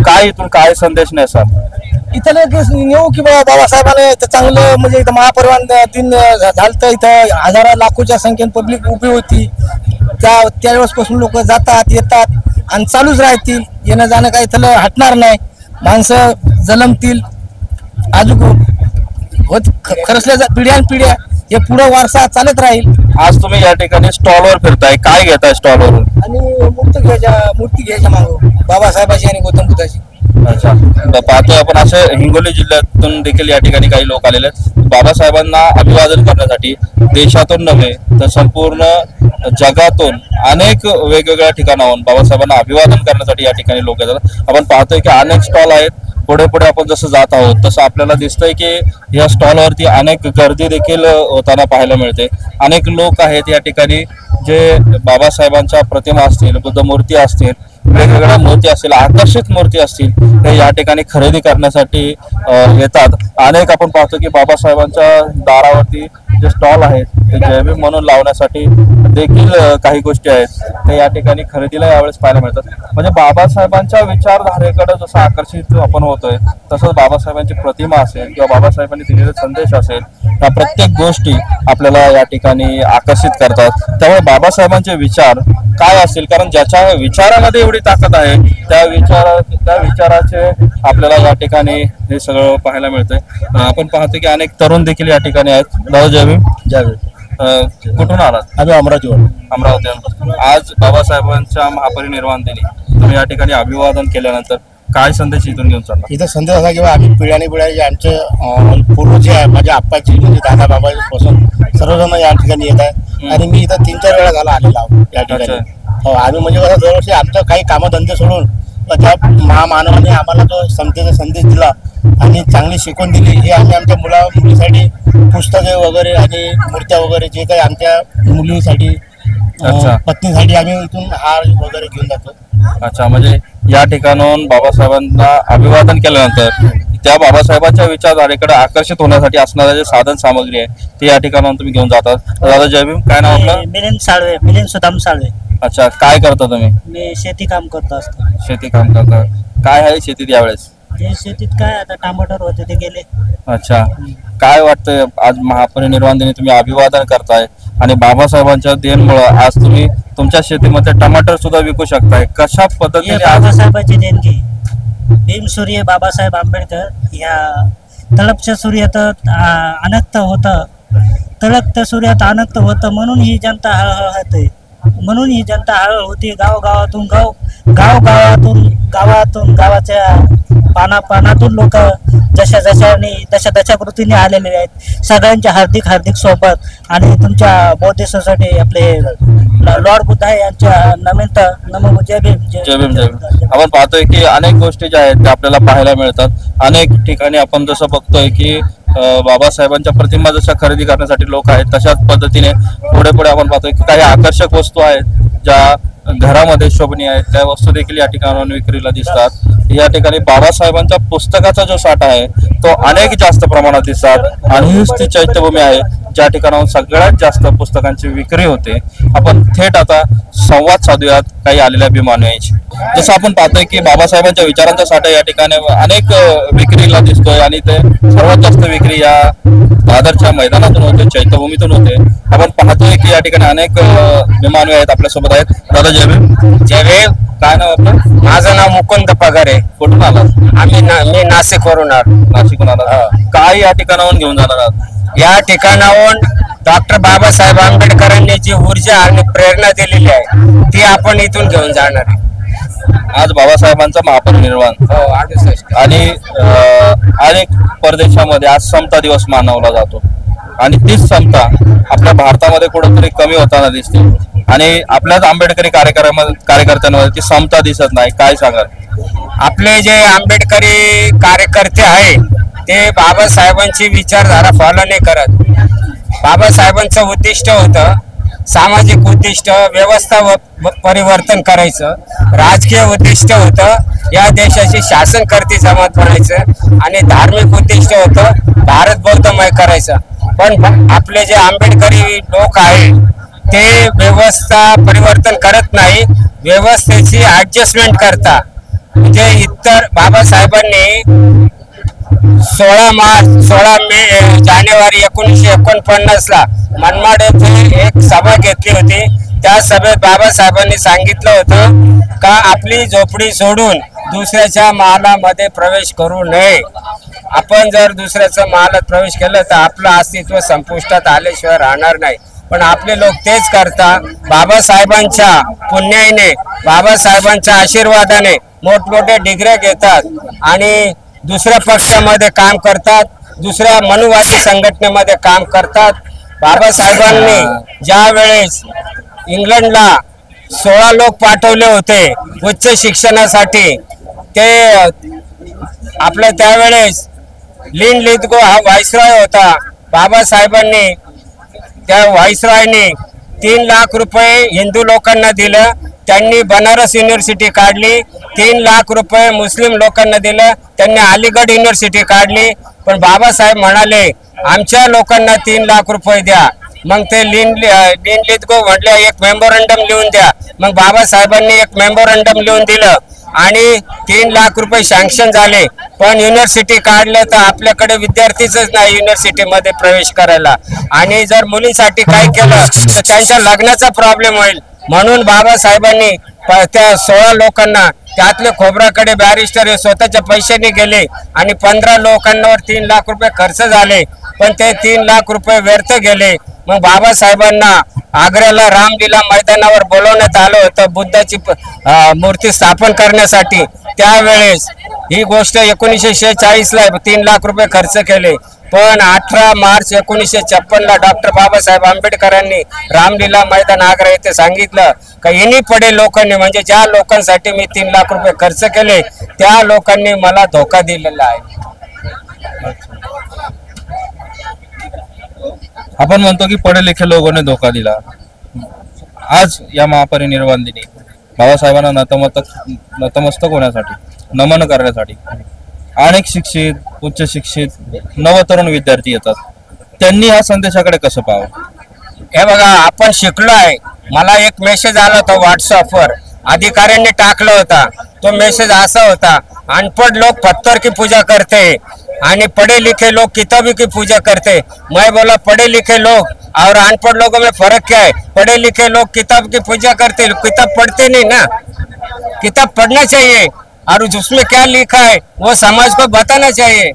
काय इथून काय संदेश नेसाल? इथं नेऊ की बाबासाहेबांना चांगलं म्हणजे इथं महापरिनिर्वाण दिन झालं तर इथं लाखोच्या संख्येने पब्लिक उभी होती. त्यावेळेसपासून लोक जातात येतात आणि चालूच राहतील. येणं जाणं काही इथलं हटणार नाही. माणसं जलमतील अजून खरसल्या पिढ्या हे पुढे वारसा चालत राहील. आज तुम्ही या ठिकाणी स्टॉलवर फिरताय, काय घेताय स्टॉलवरून? आणि मूर्ती घ्यायच्या मागं बाबासाहेबाची आणि गौतम बुद्धाची. अच्छा, पाहतोय आपण असे हिंगोली जिल्ह्यातून देखील या ठिकाणी काही लोक आलेले आहेत बाबासाहेबांना अभिवादन करण्यासाठी. देशातून नव्हे तर संपूर्ण जगातून अनेक वेगवेगळ्या ठिकाणाहून बाबासाहेबांना अभिवादन करण्यासाठी या ठिकाणी लोक येतात. आपण पाहतोय की अनेक स्टॉल आहेत. पुढे पुढे आपण जसं जात आहोत तसं आपल्याला दिसतंय की या स्टॉलवरती अनेक गर्दी देखील होताना पाहायला मिळते. अनेक लोक आहेत या ठिकाणी जे बाबासाहेबांच्या प्रतिमा असतील, बुद्ध मूर्ती असतील, वेगवेगळ्या मूर्ती असतील, आकर्षित मूर्ती असतील ते या ठिकाणी खरेदी करण्यासाठी येतात. अनेक आपण पाहतो की बाबासाहेबांच्या दारावरती जे स्टॉल आहेत ते जयभीम म्हणून लावण्यासाठी देखील काही गोष्टी आहेत ते या ठिकाणी खरेदीला यावेळेस पाहायला मिळतात. म्हणजे बाबासाहेबांच्या विचारधारेकडे जसं आकर्षित आपण होतोय तसंच बाबासाहेबांची प्रतिमा असेल किंवा बाबासाहेबांनी दिलेले संदेश असेल या प्रत्येक गोष्टी आपल्याला या ठिकाणी आकर्षित करतात. त्यामुळे बाबासाहेबांचे विचार काय असतील, कारण ज्याच्या विचारामध्ये एवढी ताकद आहे त्या विचाराचे आपल्याला या ठिकाणी हे सगळं पाहायला मिळतंय. आपण पाहतो की अनेक तरुण देखील या ठिकाणी आहेत. दादा जयभीम. कुठून आलात? आम्ही अमरावती. आज बाबासाहेबांच्या महापरिनिर्वाण दिनी तुम्ही या ठिकाणी अभिवादन केल्यानंतर काय संदेश इथून घेऊन चालला? इथं संदेश असा किंवा आम्ही पिढ्याने आमचे पूर्वज जे आहे माझ्या आप्पाची म्हणजे दादा बाबापासून सर्वजण या ठिकाणी येत आहे आणि मी इथं 3-4 वेळा झाला आलेला आहोत या ठिकाणी. हो, आम्ही म्हणजे कसं दरवर्षी आमचं काही कामधंदे सोडून त्या महामानवाने आम्हाला जो समतेचा संदेश दिला आणि चांगली शिकवण दिली हे आम्ही आमच्या मुलीसाठी पुस्तके वगैरे आणि मूर्त्या वगैरे जे काही आमच्या मुलीसाठी पत्नीसाठी आम्ही इथून हार वगैरे घेऊन जातो. अच्छा, म्हणजे या ठिकाणाहून बाबासाहेबांना अभिवादन केल्यानंतर त्या बाबासाहेबांच्या विचारधारेकडे आकर्षित होण्यासाठी असणारे जे साधन सामग्री आहे ते या ठिकाणाहून तुम्ही घेऊन जातात. दादा जय भीम. काय नाव आपलं? मिलिंद सुदाम साळवे. अच्छा, काय करता तुम्ही? मी शेती काम करतो असतो. शेती काम करता. काय आहे शेतीत यावेळेस? ते शेतीत काय आता टमाटर होते ते गेले. अच्छा, काय वाटतंय आज महापरिनिर्वाण दिनी तुम्ही अभिवादन करताय आणि बाबासाहेबांच्या देणमुळे आज तुम्ही तुमच्या शेतीमध्ये टमाटर सुद्धा विकू शकताय. कशा हे पद्धतीने आज बाबासाहेबांची देणगी. भीमसूर्य बाबासाहेब आंबेडकर या तळपच्या सूर्यात अनक्त होतं, तळपत्या सूर्यात अनक्त होतं म्हणून ही जनता हळहळ होते. म्हणून ही जनता हळहळ होती. गावातून गावाच्या पानातून लोक जशा कृतीने आलेले आहेत. सगळ्यांच्या हार्दिक सोबत आणि तुमच्या बौद्ध सोसायटी आपले लॉर्ड बुद्धा यांच्या नमन जय भीम. जय भीम. जय भीम. आपण पाहतोय की अनेक गोष्टी ज्या आहेत त्या आपल्याला पाहायला मिळतात. अनेक ठिकाणी आपण जसं बघतोय की बाबासाहेबांच्या प्रतिमा जशा खरेदी करण्यासाठी लोक आहेत तशाच पद्धतीने पुढे आपण पाहतोय की काही आकर्षक वस्तू आहेत ज्या घरामध्ये शोभनीय आहेत, त्या वस्तू देखील या ठिकाणाहून विक्रीला दिसतात. या ठिकाणी बाबासाहेबांच्या पुस्तकाचा जो साठा आहे तो अनेक जास्त प्रमाणात दिसतात आणि हीच ती चैत्यभूमी आहे ज्या ठिकाणाहून सगळ्यात जास्त पुस्तकांची विक्री होते. आपण थेट आता संवाद साधूयात काही आलेल्या अभिमानुयांशी. जसं आपण पाहतोय की बाबासाहेबांच्या विचारांचा साठा या ठिकाणी अनेक विक्रीला दिसतोय आणि ते सर्वात जास्त विक्री या दादरच्या मैदानातून होते, चैत्यभूमीतून होते. आपण पाहतोय की या ठिकाणी अनेक अभिमानु आहेत आपल्यासोबत आहेत. दादा जय भीम. जय भीम. काय नाव आपलं? माझं नाव मुकुंद पगारे. कुठून आलात? मी नाशिकवरून आलो. नाशिकहून आलात. काय या ठिकाणाहून घेऊन जाणार आहात? या ठिकाणाहून डॉक्टर बाबासाहेब आंबेडकरांनी जी ऊर्जा आणि प्रेरणा दिलेली आहे ती आपण इथून घेऊन जाणार आहे. आज बाबासाहेबांचा महापरिनिर्वाण आणि अनेक परदेशामध्ये आज समता दिवस मानवला जातो आणि तीच समता आपल्या भारतामध्ये कुठेतरी कमी होताना दिसते आणि आपल्याच आंबेडकरी कार्यकर्त्यांमध्ये ती समता दिसत नाही. काय सांगाल? आपले जे आंबेडकरी कार्यकर्ते आहे ते बाबासाहेबांची विचारधारा फॉलो नाही करत. बाबासाहेबांचं उद्दिष्ट होतं सामाजिक उद्दिष्ट, व्यवस्था परिवर्तन करायचं. राजकीय उद्दिष्ट होतं या देशाची शासनकर्ती जमात बनायचं आणि धार्मिक उद्दिष्ट होतं भारत बौद्धमय करायचं. पण आपले जे आंबेडकरी लोक आहे ते व्यवस्था परिवर्तन करत नाही, व्यवस्थेची ऍडजस्टमेंट करता. म्हणजे इतर बाबासाहेबांनी 16 जानेवारी 1949 ला मनमाड येथे एक सभा घेतली होती. त्या सभेत बाबासाहेबांनी सांगितलं होतं का आपली झोपडी सोडून दुसऱ्याच्या महालामध्ये प्रवेश करू नये. आपण जर दुसऱ्याच्या महालात प्रवेश केलं तर आपलं अस्तित्व संपुष्टात आल्याशिवाय राहणार नाही. पण आपले लोक तेच करता. बाबासाहेबांच्या पुण्याईने, बाबासाहेबांच्या आशीर्वादाने मोठमोठे डिग्र्या घेतात आणि दुसऱ्या पक्षामध्ये काम करतात, दुसऱ्या मनुवादी संघटनेमध्ये काम करतात. बाबासाहेबांनी ज्या वेळेस इंग्लंडला 16 लोक पाठवले होते उच्च शिक्षणासाठी, ते आपल्या त्यावेळेस लिन लिथगो हा व्हाईसरॉय होता. बाबासाहेबांनी त्या व्हाईसरॉयने 3 लाख रुपये हिंदू लोकांना दिलं. त्यांनी बनारस युनिव्हर्सिटी काढली. 3 लाख रुपये मुस्लिम लोकांना दिलं. त्यांनी अलीगड युनिव्हर्सिटी काढली. पण बाबासाहेब म्हणाले आमच्या लोकांना 3 लाख रुपये द्या. मग ते लिन लिथगो म्हटले एक मेमोरंडम लिहून द्या. मग बाबासाहेबांनी एक मेमोरंडम लिहून दिलं आणि 3 लाख रुपये सँक्शन झाले. पण युनिव्हर्सिटी काढलं तर आपल्याकडे विद्यार्थीच नाही युनिव्हर्सिटीमध्ये प्रवेश करायला. आणि जर मुलींसाठी काय केलं तर त्यांच्या लग्नाचा प्रॉब्लेम होईल. म्हणून बाबासाहेबांनी त्या 16 लोकांना, त्यातले खोबराकडे बॅरिस्टर हे स्वतःच्या पैशाने गेले आणि 15 लोकांवर 3 लाख रुपये खर्च झाले. पण ते 3 लाख रुपये व्यर्थ गेले. मग बाबासाहेबांना आग्र्याला रामलीला मैदानावर बोलवण्यात आलं होतं बुद्धाची मूर्ती स्थापन करण्यासाठी. त्यावेळेस ही गोष्ट 1946 ला 3 लाख रुपये खर्च केले. पण 18 मार्च 1956 ला डॉक्टर बाबासाहेब आंबेडकरांनी रामलीला मैदान आग्रा येथे सांगितलं का इनी पडे लोकांनी, म्हणजे ज्या लोकांसाठी मी 3 लाख रुपये खर्च केले त्या लोकांनी मला धोका दिलेला आहे. आपण म्हणतो की पढे लिखे लोकांनी धोका दिला. आज या महापरिनिर्वाण दिनी बाबासाहेबांना नतमस्तक होण्यासाठी, नमन करण्यासाठी अनेक शिक्षित, उच्च शिक्षित नवतरुण विद्यार्थी येतात. त्यांनी या संदेशाकडे कसं पाहावं? हे बघा, आपण शिकलो आहे. मला एक मेसेज आला होता व्हॉट्सअपवर, अधिकाऱ्यांनी टाकला होता. तो मेसेज असा होता, अनपढ़ लोग पत्थर की पूजा करते आणि पढ़े लिखे लोग किताबी की पूजा करते. मैं बोला पढ़े लिखे लोग और अनपढ़ लोगों में फर्क क्या है? पढ़े लिखे लोग किताब की पूजा करते, किताब पढ़ते नहीं ना. किताब पढ़ना चाहिए और उसमें क्या लिखा है वो समाज को बताना चाहिए.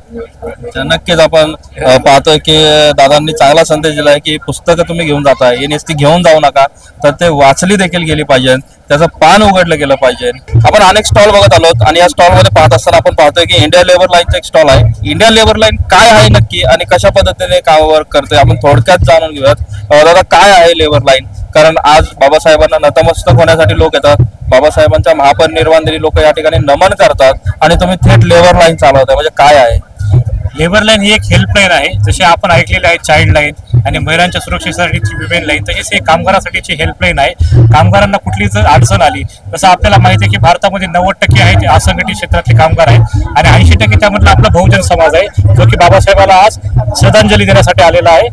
नक्कीच आपण पाहतोय की दादांनी चांगला संदेश दिलाय की पुस्तकं तुम्ही घेऊन जाताय, ही नुसती घेऊन जाऊ नका, तर ते वाचली देखील गेली पाहिजे, त्याचं पान उघडलं गेलं पाहिजे. आपण अनेक स्टॉल बघत आलोत आणि या स्टॉल मध्ये पाहत असताना आपण पाहतोय की इंडिया लेबर लाईनचा एक स्टॉल आहे. इंडिया लेबर लाईन काय आहे नक्की आणि कशा पद्धतीने काम वर्क करते आपण थोडक्यात जाणून घेऊयात. दादा, काय आहे लेबर लाईन? कारण आज बाबासाहेबांना नतमस्तक होण्यासाठी लोक येतात, बाबासाहेबांच्या महापरिनिर्वाण दिनी लोक या ठिकाणी नमन करतात आणि तुम्ही थेट लेबर लाईन चालवताय, म्हणजे काय आहे? लेबर लाईन ही एक हेल्पलाईन आहे. जसे आपण ऐकलेले आहे चाइल्ड लाईन आणि महिलांच्या सुरक्षेसाठीची विमेन लाईन, तशीच ही कामगारासाठीची हेल्पलाईन आहे. कामगारांना कुठली जर अडचण आली, जसं आपल्याला माहिती आहे की भारतामध्ये 90% आहे ते असंघटित क्षेत्रातले कामगार आहेत आणि 80% त्यामधला आपला बहुजन समाज आहे, जो की बाबासाहेबाला आज श्रद्धांजली देण्यासाठी आलेला आहे,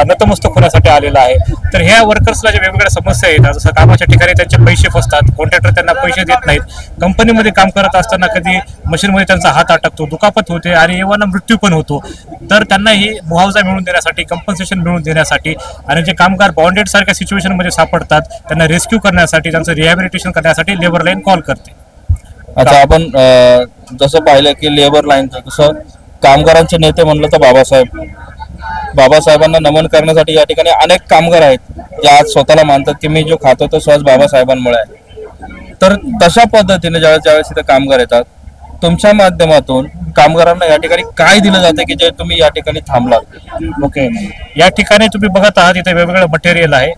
नतमस्तक होण्यासाठी आलेला आहे. तर ह्या वर्कर्सला ज्या वेगवेगळ्या समस्या येतात, जसं कामाच्या ठिकाणी त्यांचे पैसे फसतात, कॉन्ट्रॅक्टर त्यांना पैसे देत नाहीत, कंपनीमध्ये काम करत असताना कधी मशीनमध्ये त्यांचा हात अटकतो, दुखापत होते आणि एव्हाना मृत्यू पण होतो. तर त्यांना ही मुआवजा मिळवून देण्यासाठी, कम्पन्सेशन मिळवून देण्यासाठी आणि जे कामगार बॉन्डेड सारख्या सिच्युएशन मध्ये सापडतात त्यांना रेस्क्यू करण्यासाठी, त्यांचं रिहॅबिलिटेशन करण्यासाठी लेबर लाईन कॉल करते. आता आपण जसं पाहिलं की लेबर लाईनचं, जसं कामगारांचे नेते म्हणलं तर बाबासाहेबांना नमन करण्यासाठी या ठिकाणी अनेक कामगार आहेत जे आज स्वतःला मानतात की मी जो खातो तो सहज बाबासाहेबांमुळे आहे. तर तशा पद्धतीने ज्यावेळेस इथे कामगार येतात, तुमच्या माध्यमातून कामगारांना या ठिकाणी काय दिलं जातं की जे तुम्ही या ठिकाणी थांबलात? ओके, या ठिकाणी तुम्ही बघत आहात इथे वेगवेगळं मटेरियल आहे.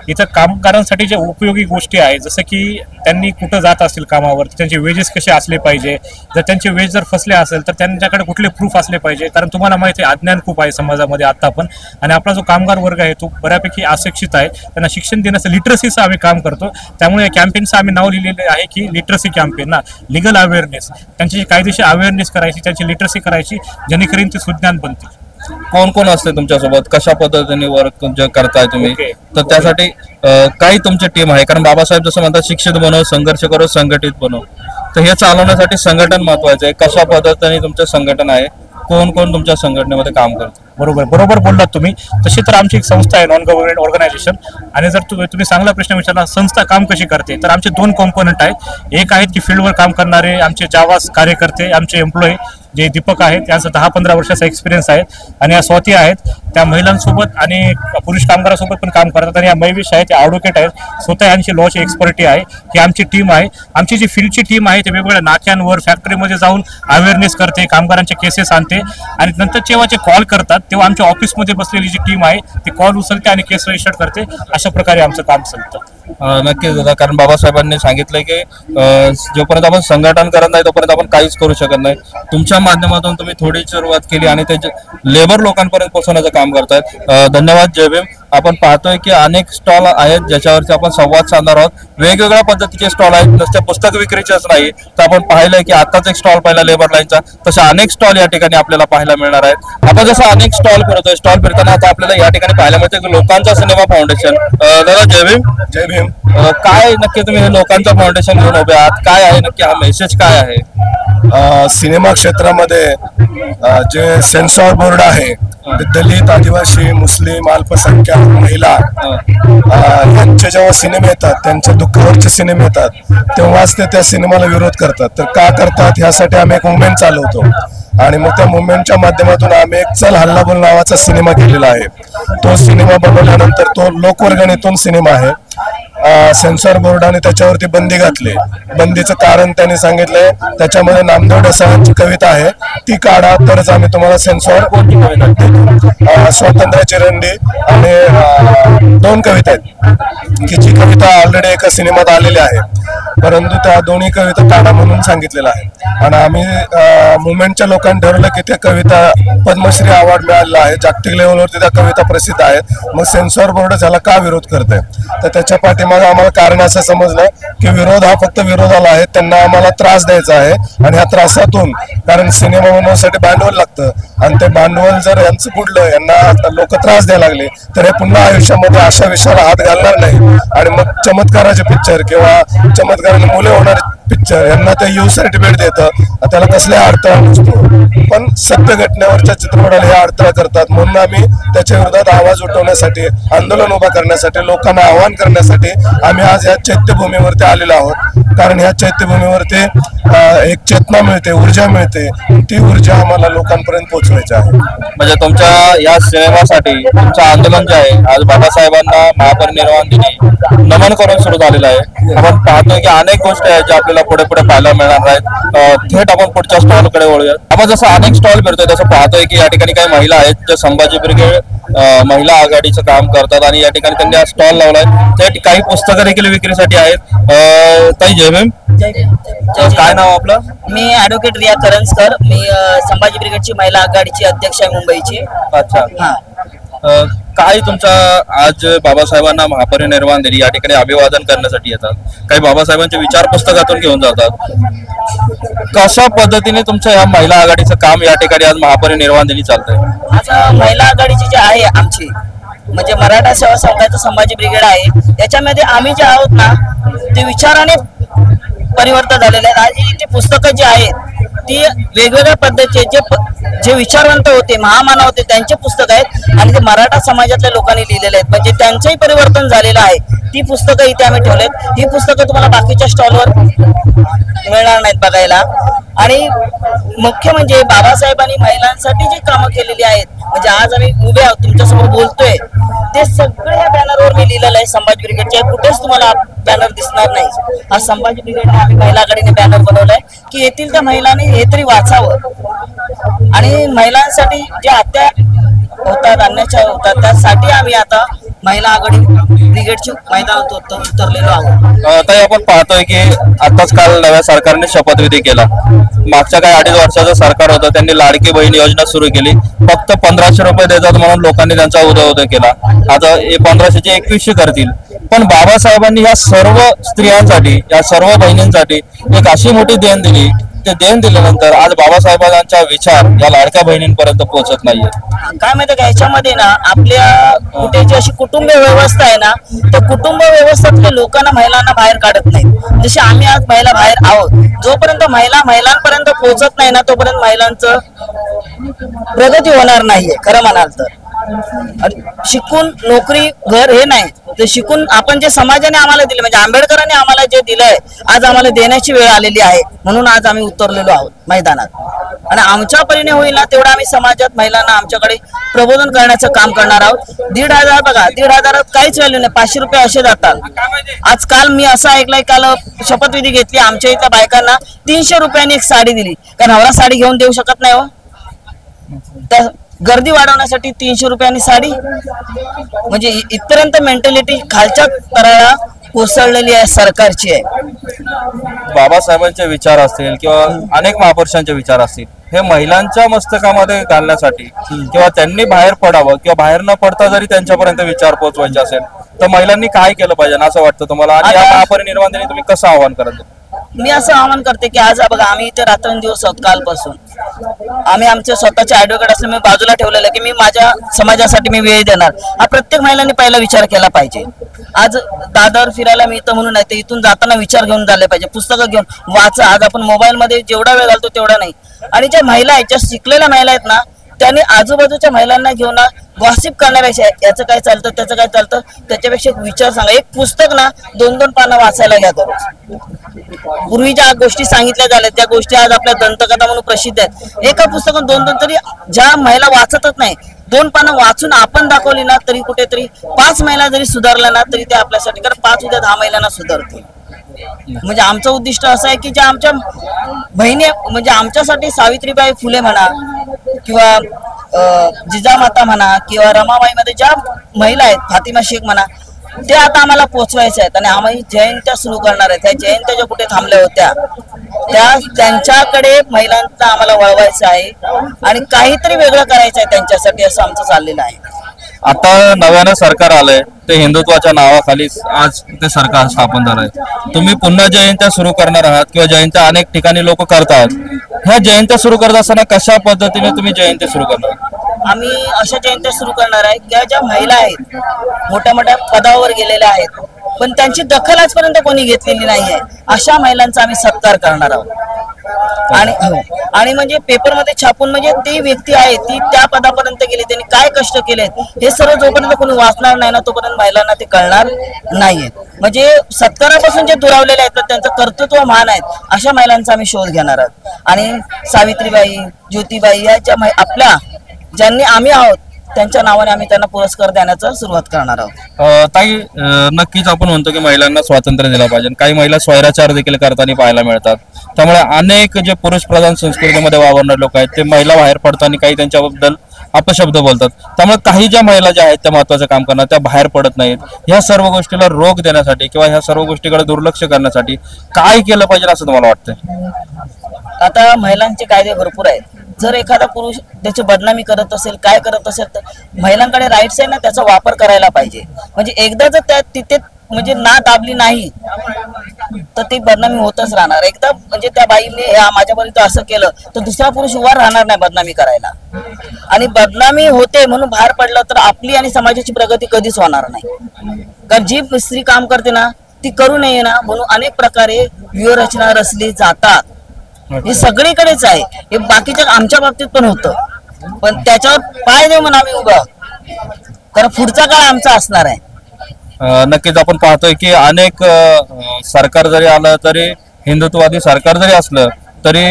इथं कामगारांसाठी ज्या उपयोगी गोष्टी आहेत, जसं की त्यांनी कुठं जात असतील कामावर, त्यांचे वेजेस कसे असले पाहिजे, जर त्यांचे वेज जर फसले असेल तर त्यांच्याकडे कुठले प्रूफ असले पाहिजे. कारण तुम्हाला माहिती आहे अज्ञान खूप आहे समाजामध्ये आता पण, आणि आपला जो कामगार वर्ग आहे तो बऱ्यापैकी अशिक्षित आहे. त्यांना शिक्षण देण्याचं लिटरसीचं आम्ही काम करतो. त्यामुळे या कॅम्पेनचं आम्ही नाव लिहिलेलं आहे की लिटरसी कॅम्पेन ना, लिगल अवेअरनेस. त्यांची कायदेशीर अवेअरनेस करायची, त्यांची लिटरसी करायची, जेणेकरून ते सुज्ञान बनतील. कोण कोण असते तुमच्यासोबत, कशा पद्धतीने वर्क करताय तुम्ही? तर त्यासाठी काही तुमची टीम आहे? कारण बाबासाहेब जसं म्हणतात शिक्षित बनव, संघर्ष करो, संघटित बनव. तर हे चालवण्यासाठी संघटन महत्वाचं आहे. कशा पद्धतीने तुमचं संघटन आहे? कोण कोण तुमच्या संघटनेमध्ये काम करतं? बरोबर बोललात तुम्ही. तशी तर आमची एक संस्था आहे, नॉन गव्हर्नमेंट ऑर्गनायझेशन. आणि जर तुम्ही चांगला प्रश्न विचारला, संस्था काम कशी करते, तर आमचे 2 कॉम्पोनंट आहेत. एक आहेत की फील्डवर काम करणारे आमचे जावास कार्यकर्ते, आमचे एम्प्लॉई जे दीपक आहेत, त्यांचा 10-15 वर्षाचा एक्सपिरियन्स आहे. आणि या स्वाती आहेत, त्या महिलांसोबत आणि पुरुष कामगारांसोबत पण काम करतात. आणि या मैविश आहेत, त्या ॲडव्होकेट आहेत, स्वतः यांची लॉची एक्सपर्टी आहे. ही आमची टीम आहे. आमची जी फील्डची टीम आहे ते वेगवेगळ्या नाक्यांवर, फॅक्टरीमध्ये जाऊन अवेअरनेस करते, कामगारांचे केसेस आणते आणि नंतर जेव्हा ते कॉल करतात तेव्हा आमच्या ऑफिसमध्ये बसलेली जी टीम आहे ती कॉल उचलते आणि केस रजिस्टर करते. अशा प्रकारे आमचं काम चालतं. नक्कीच दादा, कारण बाबासाहेबांनी सांगितलंय की जोपर्यंत आपण संघटन करत नाही तोपर्यंत आपण काहीच करू शकत नाही. तुमच्या माध्यमातून तुम्ही थोडी सुरुवात केली आणि ते लेबर लोकांपर्यंत पोहोचवण्याचं काम करतायत. धन्यवाद. जय भीम. आपण पाहतोय की अनेक स्टॉल आहेत ज्याच्यावरती आपण संवाद साधणार आहोत. वेगवेगळ्या पद्धतीचे स्टॉल आहेत, नुसते पुस्तक विक्रीचेच नाही. तर आपण पाहिलंय की आताच एक स्टॉल पाहिला लेबर लाईनचा, तसे अनेक स्टॉल या ठिकाणी आपल्याला पाहायला मिळणार आहेत. आपण जसं अनेक स्टॉल फिरतोय, स्टॉल फिरताना आता आपल्याला या ठिकाणी पाहायला मिळतं लोकांचा सिनेमा फाउंडेशन. दादा जय भीम. जय भीम. काय नक्की तुम्ही हे लोकांचं फाउंडेशन घेऊन उभे आहात? काय आहे नक्की हा मेसेज काय आहे? सिनेमा क्षेत्रामध्ये जे सेन्सॉर बोर्ड आहे, दलित, आदिवासी, मुस्लिम, अल्पसंख्याक, महिला यांचे जेव्हा सिनेमे येतात, त्यांच्या दुःखावरचे सिनेमे येतात, तेव्हाच ते त्या सिनेमाला विरोध करतात. तर का करतात ह्यासाठी आम्ही एक मुवमेंट चालवतो आणि मग त्या मुवमेंटच्या माध्यमातून आम्ही एक चल हल्ला बोल नावाचा सिनेमा केलेला आहे. तो सिनेमा बनवल्यानंतर तो लोकवर्गणीतून सिनेमा आहे. सेन्सॉर बोर्डाने त्याच्यावरती बंदी घातली. बंदीचं कारण त्यांनी सांगितलंय त्याच्यामध्ये नामदेव ढसाळांची कविता आहे, ती काढा तरच आम्ही तुम्हाला सेन्सॉर. स्वातंत्र्याची रंडी आणि 2 कविता आहेत की जी कविता ऑलरेडी एका सिनेमात आलेली आहे. परंतु त्या दोन्ही कविता काढा म्हणून सांगितलेलं आहे आणि आम्ही मुवमेंटच्या लोकांनी ठरवलं की त्या कविता पद्मश्री अवॉर्ड मिळालेला आहे, जागतिक लेवलवरती त्या कविता प्रसिद्ध आहेत, मग सेन्सॉर बोर्ड त्याला का विरोध करते? तर त्याच्या पाठीमागे आम्हाला कारण असं समजलं की विरोध हा फक्त विरोधाला आहे, त्यांना आम्हाला त्रास द्यायचा आहे आणि ह्या त्रासातून, कारण सिनेमा बनवण्यासाठी भांडवल लागतं आणि ते भांडवल जर यांचं बुडलं, यांना लोक त्रास द्यायला लागले तर हे पुन्हा आयुष्यामध्ये अशा विषयाला हात घालणार नाही आणि मग चमत्काराचे पिक्चर किंवा चमत्काराने मुले होणारे पिक्चर यांना ते यू सर्टिफिकेट देतं, त्याला कसल्या अडथळा नसतो, पण सत्य घटनेवरच्या चित्रपटाला हे अडथळा करतात. म्हणून आम्ही त्याच्या विरोधात आवाज उठवण्यासाठी, आंदोलन उभा करण्यासाठी, लोकांना आवाहन करण्यासाठी आम्ही आज या चैत्यभूमीवरती आलेलो आहोत. कारण ह्या चैत्यभूमीवरती एक चेतना मिळते, ऊर्जा मिळते, ती ऊर्जा आम्हाला लोकांपर्यंत पोहोचवायची आहे. म्हणजे तुमच्या या सिनेमासाठी तुमचं आंदोलन जे आहे आज बाबासाहेबांना महापरिनिर्वाण दिनी नमन करून सुरू झालेलं आहे. आपण पाहतोय की अनेक गोष्टी आहेत ज्या आपल्याला पुढे पुढे पाहायला मिळणार आहेत. थेट आपण पुढच्या स्टॉलकडे वळूया. आपण जसं अनेक स्टॉल फिरतोय तसं पाहतोय की या ठिकाणी काही महिला आहेत ज्या संभाजी ब्रिगेड महिला आघाडीचं काम करतात आणि या ठिकाणी त्यांनी स्टॉल लावलाय. त्या काही पुस्तकं देखील विक्रीसाठी आहेत. ताई जय भीम. काय नाव आपलं? मी ऍडव्होकेट रिया करंजकर. मी संभाजी ब्रिगेडची महिला आघाडीची अध्यक्ष आहे मुंबईची. अच्छा. काय तुमचा आज बाबासाहेबांना महापरिनिर्वाण दिनी या ठिकाणी अभिवादन करण्यासाठी येतात, काही बाबासाहेबांचे विचार पुस्तकातून घेऊन जातात, कशा पद्धतीने तुमचं या महिला आघाडीचं काम या ठिकाणी आज महापरिनिर्वाण दिनी चालतंय? आज महिला आघाडीची जी आहे आमची, म्हणजे मराठा सेवा संघाचं संभाजी ब्रिगेड आहे, याच्यामध्ये आम्ही जे आहोत ना ते विचाराने परिवर्तन झालेले आहेत. आणि ती पुस्तकं जी आहेत ती वेगवेगळ्या पद्धतीचे जे विचारवंत होते, महामानव होते, त्यांचे पुस्तक आहेत आणि ते मराठा समाजातल्या लोकांनी लिहिलेले आहेत, म्हणजे त्यांचंही परिवर्तन झालेलं आहे. ती पुस्तकं इथे आम्ही ठेवलेत. ही पुस्तकं तुम्हाला बाकीच्या स्टॉलवर मिळणार नाहीत बघायला. आणि मुख्य म्हणजे बाबासाहेबांनी महिलांसाठी जी कामं केलेली आहेत, म्हणजे आज आम्ही उभे आहोत तुमच्यासमोर बोलतोय, ते सगळे ह्या बॅनरवर मी लिहिलेलं आहे. संभाजी ब्रिगेडच्या कुठेच तुम्हाला बॅनर दिसणार नाही. आज संभाजी ब्रिगेडने आम्ही महिला आघाडीने बॅनर बनवलाय की येथील त्या महिलांनी हे तरी वाचावं आणि महिलांसाठी जे हत्या होतात, अन्याचार होतात, त्यासाठी आम्ही आता महिला आघाडी ब्रिगेडच्या मैदानात उतरलेलो आहोत. ताई आपण पाहतोय की आताच काल नव्या सरकारने शपथविधी केला. मागच्या काही 2.5 वर्षाचं सरकार होतं, त्यांनी लाडकी बहीण योजना सुरू केली. फक्त 1500 रुपये देतात म्हणून लोकांनी त्यांचा उदय केला. आता 1500चे 2100 करतील. पण बाबासाहेबांनी या सर्व स्त्रियांसाठी, या सर्व बहिणींसाठी एक अशी मोठी देण दिली. ते देण दिल्यानंतर आज बाबासाहेबांचा विचार या लाडक्या बहिणींपर्यंत पोहोचत नाहीये. काय माहिती का, याच्यामध्ये ना आपल्या कुठे जी अशी कुटुंब व्यवस्था आहे ना, तर कुटुंब व्यवस्थेतल्या लोकांना, महिलांना बाहेर काढत नाहीत. जसे आम्ही आज महिला बाहेर आहोत, जोपर्यंत महिलांपर्यंत पोहोचत नाही ना तोपर्यंत महिलांचं प्रगती होणार नाहीये खरं म्हणाल तर. शिकून नोकरी घर हे नाही, ते शिकून आपण जे समाजाने आम्हाला दिले, म्हणजे आंबेडकरांनी आम्हाला जे दिलंय आज आम्हाला देण्याची वेळ आलेली आहे. म्हणून आज आम्ही उतरलेलो आहोत मैदानात आणि आमच्या परीने होईल ना तेवढं आम्ही समाजात महिलांना आमच्याकडे प्रबोधन करण्याचं काम करणार आहोत. 1,500 बघा, 1,500 काहीच व्हॅल्यू नाही, 500 रुपये असे जातात. आजकाल मी असं ऐकलंय, काल शपथविधी घेतली, आमच्या इथल्या बायकांना 300 रुपयांनी एक साडी दिली. कारण नवरा साडी घेऊन देऊ शकत नाही हो, तर गर्दी वाढवण्यासाठी 300 रुपयांनी साडी. म्हणजे इथपर्यंत मेंटॅलिटी खालच्या स्तराला कोसळलेली आहे, सरकारची आहे. बाबासाहेबांचे विचार असतील किंवा अनेक महापुरुषांचे विचार असतील, हे महिलांच्या मस्तकामध्ये घालण्यासाठी किंवा त्यांनी बाहेर पडावं किंवा बाहेर न पडता जरी त्यांच्यापर्यंत विचार पोहोचवायचे असेल तर महिलांनी काय केलं पाहिजे असं वाटतं तुम्हाला? आणि या महापरिनिर्वाण दिनी तुम्ही कसं आवाहन कराल? मी असं आवाहन करते की आज बघा, आम्ही इथे रात्रंदिवस आहोत. कालपासून आम्ही आमचे स्वतःचे ऍडव्होकेट असले मी बाजूला ठेवलेलं की मी माझ्या समाजासाठी मी वेळ देणार. हा प्रत्येक महिलांनी पहिला विचार केला पाहिजे. आज दादर फिरायला मिळतं म्हणून नाही, तर इथून जाताना विचार घेऊन झाले पाहिजे. पुस्तकं घेऊन वाचा. आज आपण मोबाईल मध्ये जेवढा वेळ घालतो तेवढा नाही. आणि ज्या महिला आहेत, ज्या शिकलेल्या महिला आहेत ना, त्यांनी आजूबाजूच्या महिलांना घेऊन गॉसिप करण्यापेक्षा याचं काय चालतं, त्याचं काय चालतं, त्याच्यापेक्षा एक विचार सांगा. एक पुस्तक ना 2-2 पानं वाचायला घ्या दररोज. पूर्वी ज्या गोष्टी सांगितल्या झाल्या त्या गोष्टी आज आपल्या दंतकथा म्हणून प्रसिद्ध आहेत. एका पुस्तकात 2-2 तरी ज्या महिला वाचतच नाही, 2 पानं वाचून आपण दाखवली ना तरी कुठेतरी 5 महिला जरी सुधारल्या ना तरी ते आपल्यासाठी, कारण 5 उद्या 10 महिलांना सुधारतील. म्हणजे आमचं उद्दिष्ट असं आहे की ज्या आमच्या बहिणी, म्हणजे आमच्यासाठी सावित्रीबाई फुले म्हणा किंवा जिजामाता म्हणा किंवा रमाबाई मध्ये ज्या महिला आहेत, फातिमा शेख म्हणा, ते आता आम्हाला पोचवायचे आहेत आणि आम्ही जयंत्या सुरू करणार आहेत. त्या जयंत्या ज्या कुठे थांबल्या होत्या त्यांच्याकडे महिलांना आम्हाला वळवायचं आहे आणि काहीतरी वेगळं करायचं आहे त्यांच्यासाठी, असं आमचं चाललेलं आहे. आता नव्यानं सरकार आलंय, ते हिंदुत्वाच्या नावाखाली आज ते सरकार स्थापन झालंय. तुम्ही पुन्हा जयंत्या सुरू करणार आहात किंवा जयंत्या अनेक ठिकाणी लोक करतात, ह्या जयंत्या सुरू करत असताना कशा पद्धतीने तुम्ही जयंती सुरू करणार? आम्ही अशा जयंत्या सुरू करणार आहे की ज्या महिला आहेत मोठ्या मोठ्या पदावर गेलेल्या आहेत पण त्यांची दखल आजपर्यंत कोणी घेतलेली नाहीये, अशा महिलांचा आम्ही सत्कार करणार आहोत. आणि म्हणजे पेपरमध्ये छापून म्हणजे ती व्यक्ती आहे ती त्या पदापर्यंत गेली, त्यांनी काय कष्ट केलेत हे सर्व जोपर्यंत कोणी वाचणार नाही ना तोपर्यंत महिलांना ते कळणार नाहीये. म्हणजे सत्कारापासून जे दुरावलेले आहेत तर त्यांचं कर्तृत्व महान आहेत अशा महिलांचा आम्ही शोध घेणार आहोत. आणि सावित्रीबाई, ज्योतिबाई या ज्या आपल्या ज्यांनी आम्ही आहोत त्यांच्या नावाने आम्ही त्यांना पुरस्कार देण्याचा सुरुवात करणार आहोत. ताई, नक्कीच आपण म्हणतो की महिलांना स्वातंत्र्य दिलं पाहिजे. काही महिला स्वैराचार देखील करताना पाहायला मिळतात. त्यामुळे अनेक जे पुरुष प्रधान संस्कृतीमध्ये वावरणारे लोक आहेत ते महिला बाहेर पडताना काही त्यांच्याबद्दल अपशब्द बोलतात. त्यामुळे काही ज्या महिला ज्या आहेत त्या महत्वाचं काम करणार त्या बाहेर पडत नाहीत. ह्या सर्व गोष्टीला रोख देण्यासाठी किंवा ह्या सर्व गोष्टीकडे दुर्लक्ष करण्यासाठी काय केलं पाहिजे असं तुम्हाला वाटतंय? आता महिलांचे कायदे भरपूर आहेत. जर एखादा पुरुष त्याची बदनामी करत असेल काय करत असेल तर महिलांकडे राईट्स आहे ना, त्याचा वापर करायला पाहिजे. म्हणजे एकदा जर त्या तिथे म्हणजे ना दाबली नाही तर ती बदनामी होतच राहणार. एकदा म्हणजे त्या बाईने माझ्यापर्यंत असं केलं तर दुसरा पुरुष उभा राहणार नाही बदनामी करायला. आणि बदनामी होते म्हणून बाहेर पडलं तर आपली आणि समाजाची प्रगती कधीच होणार नाही. कारण जी स्त्री काम करते ना ती करू नये ना म्हणून अनेक प्रकारे व्यूहरचना रचली जातात. हे सगळीकडेच आहे. हे बाकीच्या आमच्या बाबतीत पण होतं पण त्याच्यावर पाय देऊ म्हणून आम्ही उभा, कारण पुढचा काळ आमचा असणार आहे. नक्कीच आपण पाहतोय की अनेक सरकार जरी आलं तरी हिंदुत्ववादी सरकार जरी असलं तरी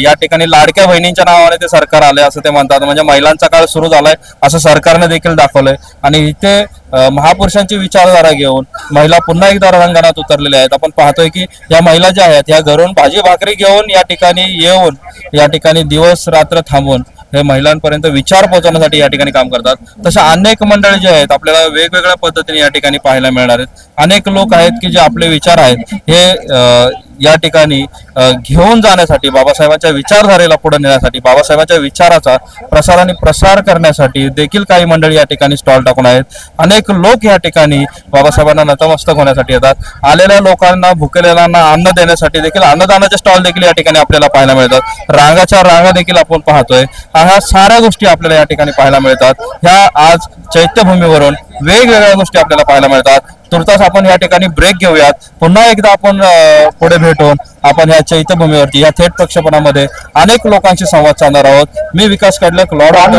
या ठिकाणी लाडक्या बहिणींच्या नावाने ते सरकार आलंय असं ते म्हणतात. म्हणजे महिलांचा काळ सुरू झालाय असं सरकारने देखील दाखवलंय. आणि इथे महापुरुषांची विचारधारा घेऊन महिला पुन्हा एकदा रंगणात उतरलेल्या आहेत. आपण पाहतोय की या महिला ज्या आहेत या घरून भाजी भाकरी घेऊन या ठिकाणी येऊन या ठिकाणी दिवस रात्र थांबून हे महिलांपर्यंत विचार पोहोचवण्यासाठी या ठिकाणी काम करतात. तशा अनेक मंडळी जे आहेत आपल्याला वेगवेगळ्या पद्धतीने या ठिकाणी पाहायला मिळणार आहेत. अनेक लोक आहेत की जे आपले विचार आहेत हे या ठिकाणी घेऊन जाण्यासाठी, बाबासाहेबांच्या विचारधारेला पुढे नेण्यासाठी, बाबासाहेबांच्या विचाराचा प्रसार आणि प्रसार करण्यासाठी देखील काही मंडळी या ठिकाणी स्टॉल टाकून आहेत. अनेक लोक या ठिकाणी बाबासाहेबांना नतमस्तक होण्यासाठी येतात. आलेल्या लोकांना, भुकेलेल्यांना अन्न देण्यासाठी देखील अन्नदानाचे स्टॉल देखील या ठिकाणी आपल्याला पाहायला मिळतात. रांगाच्या रांगा देखील आपण पाहतोय. ह्या साऱ्या गोष्टी आपल्याला या ठिकाणी पाहायला मिळतात. ह्या आज चैत्यभूमीवरून वेगवेगळ्या गोष्टी आपल्याला पाहायला मिळतात. तुर्तास आपण या ठिकाणी ब्रेक घेऊयात. पुन्हा एकदा आपण पुढे भेटून आपण या चैत्यभूमीवरती या थेट प्रक्षेपणामध्ये अनेक लोकांशी संवाद साधणार आहोत. मी विकास कडलक, लॉर्ड ऑफ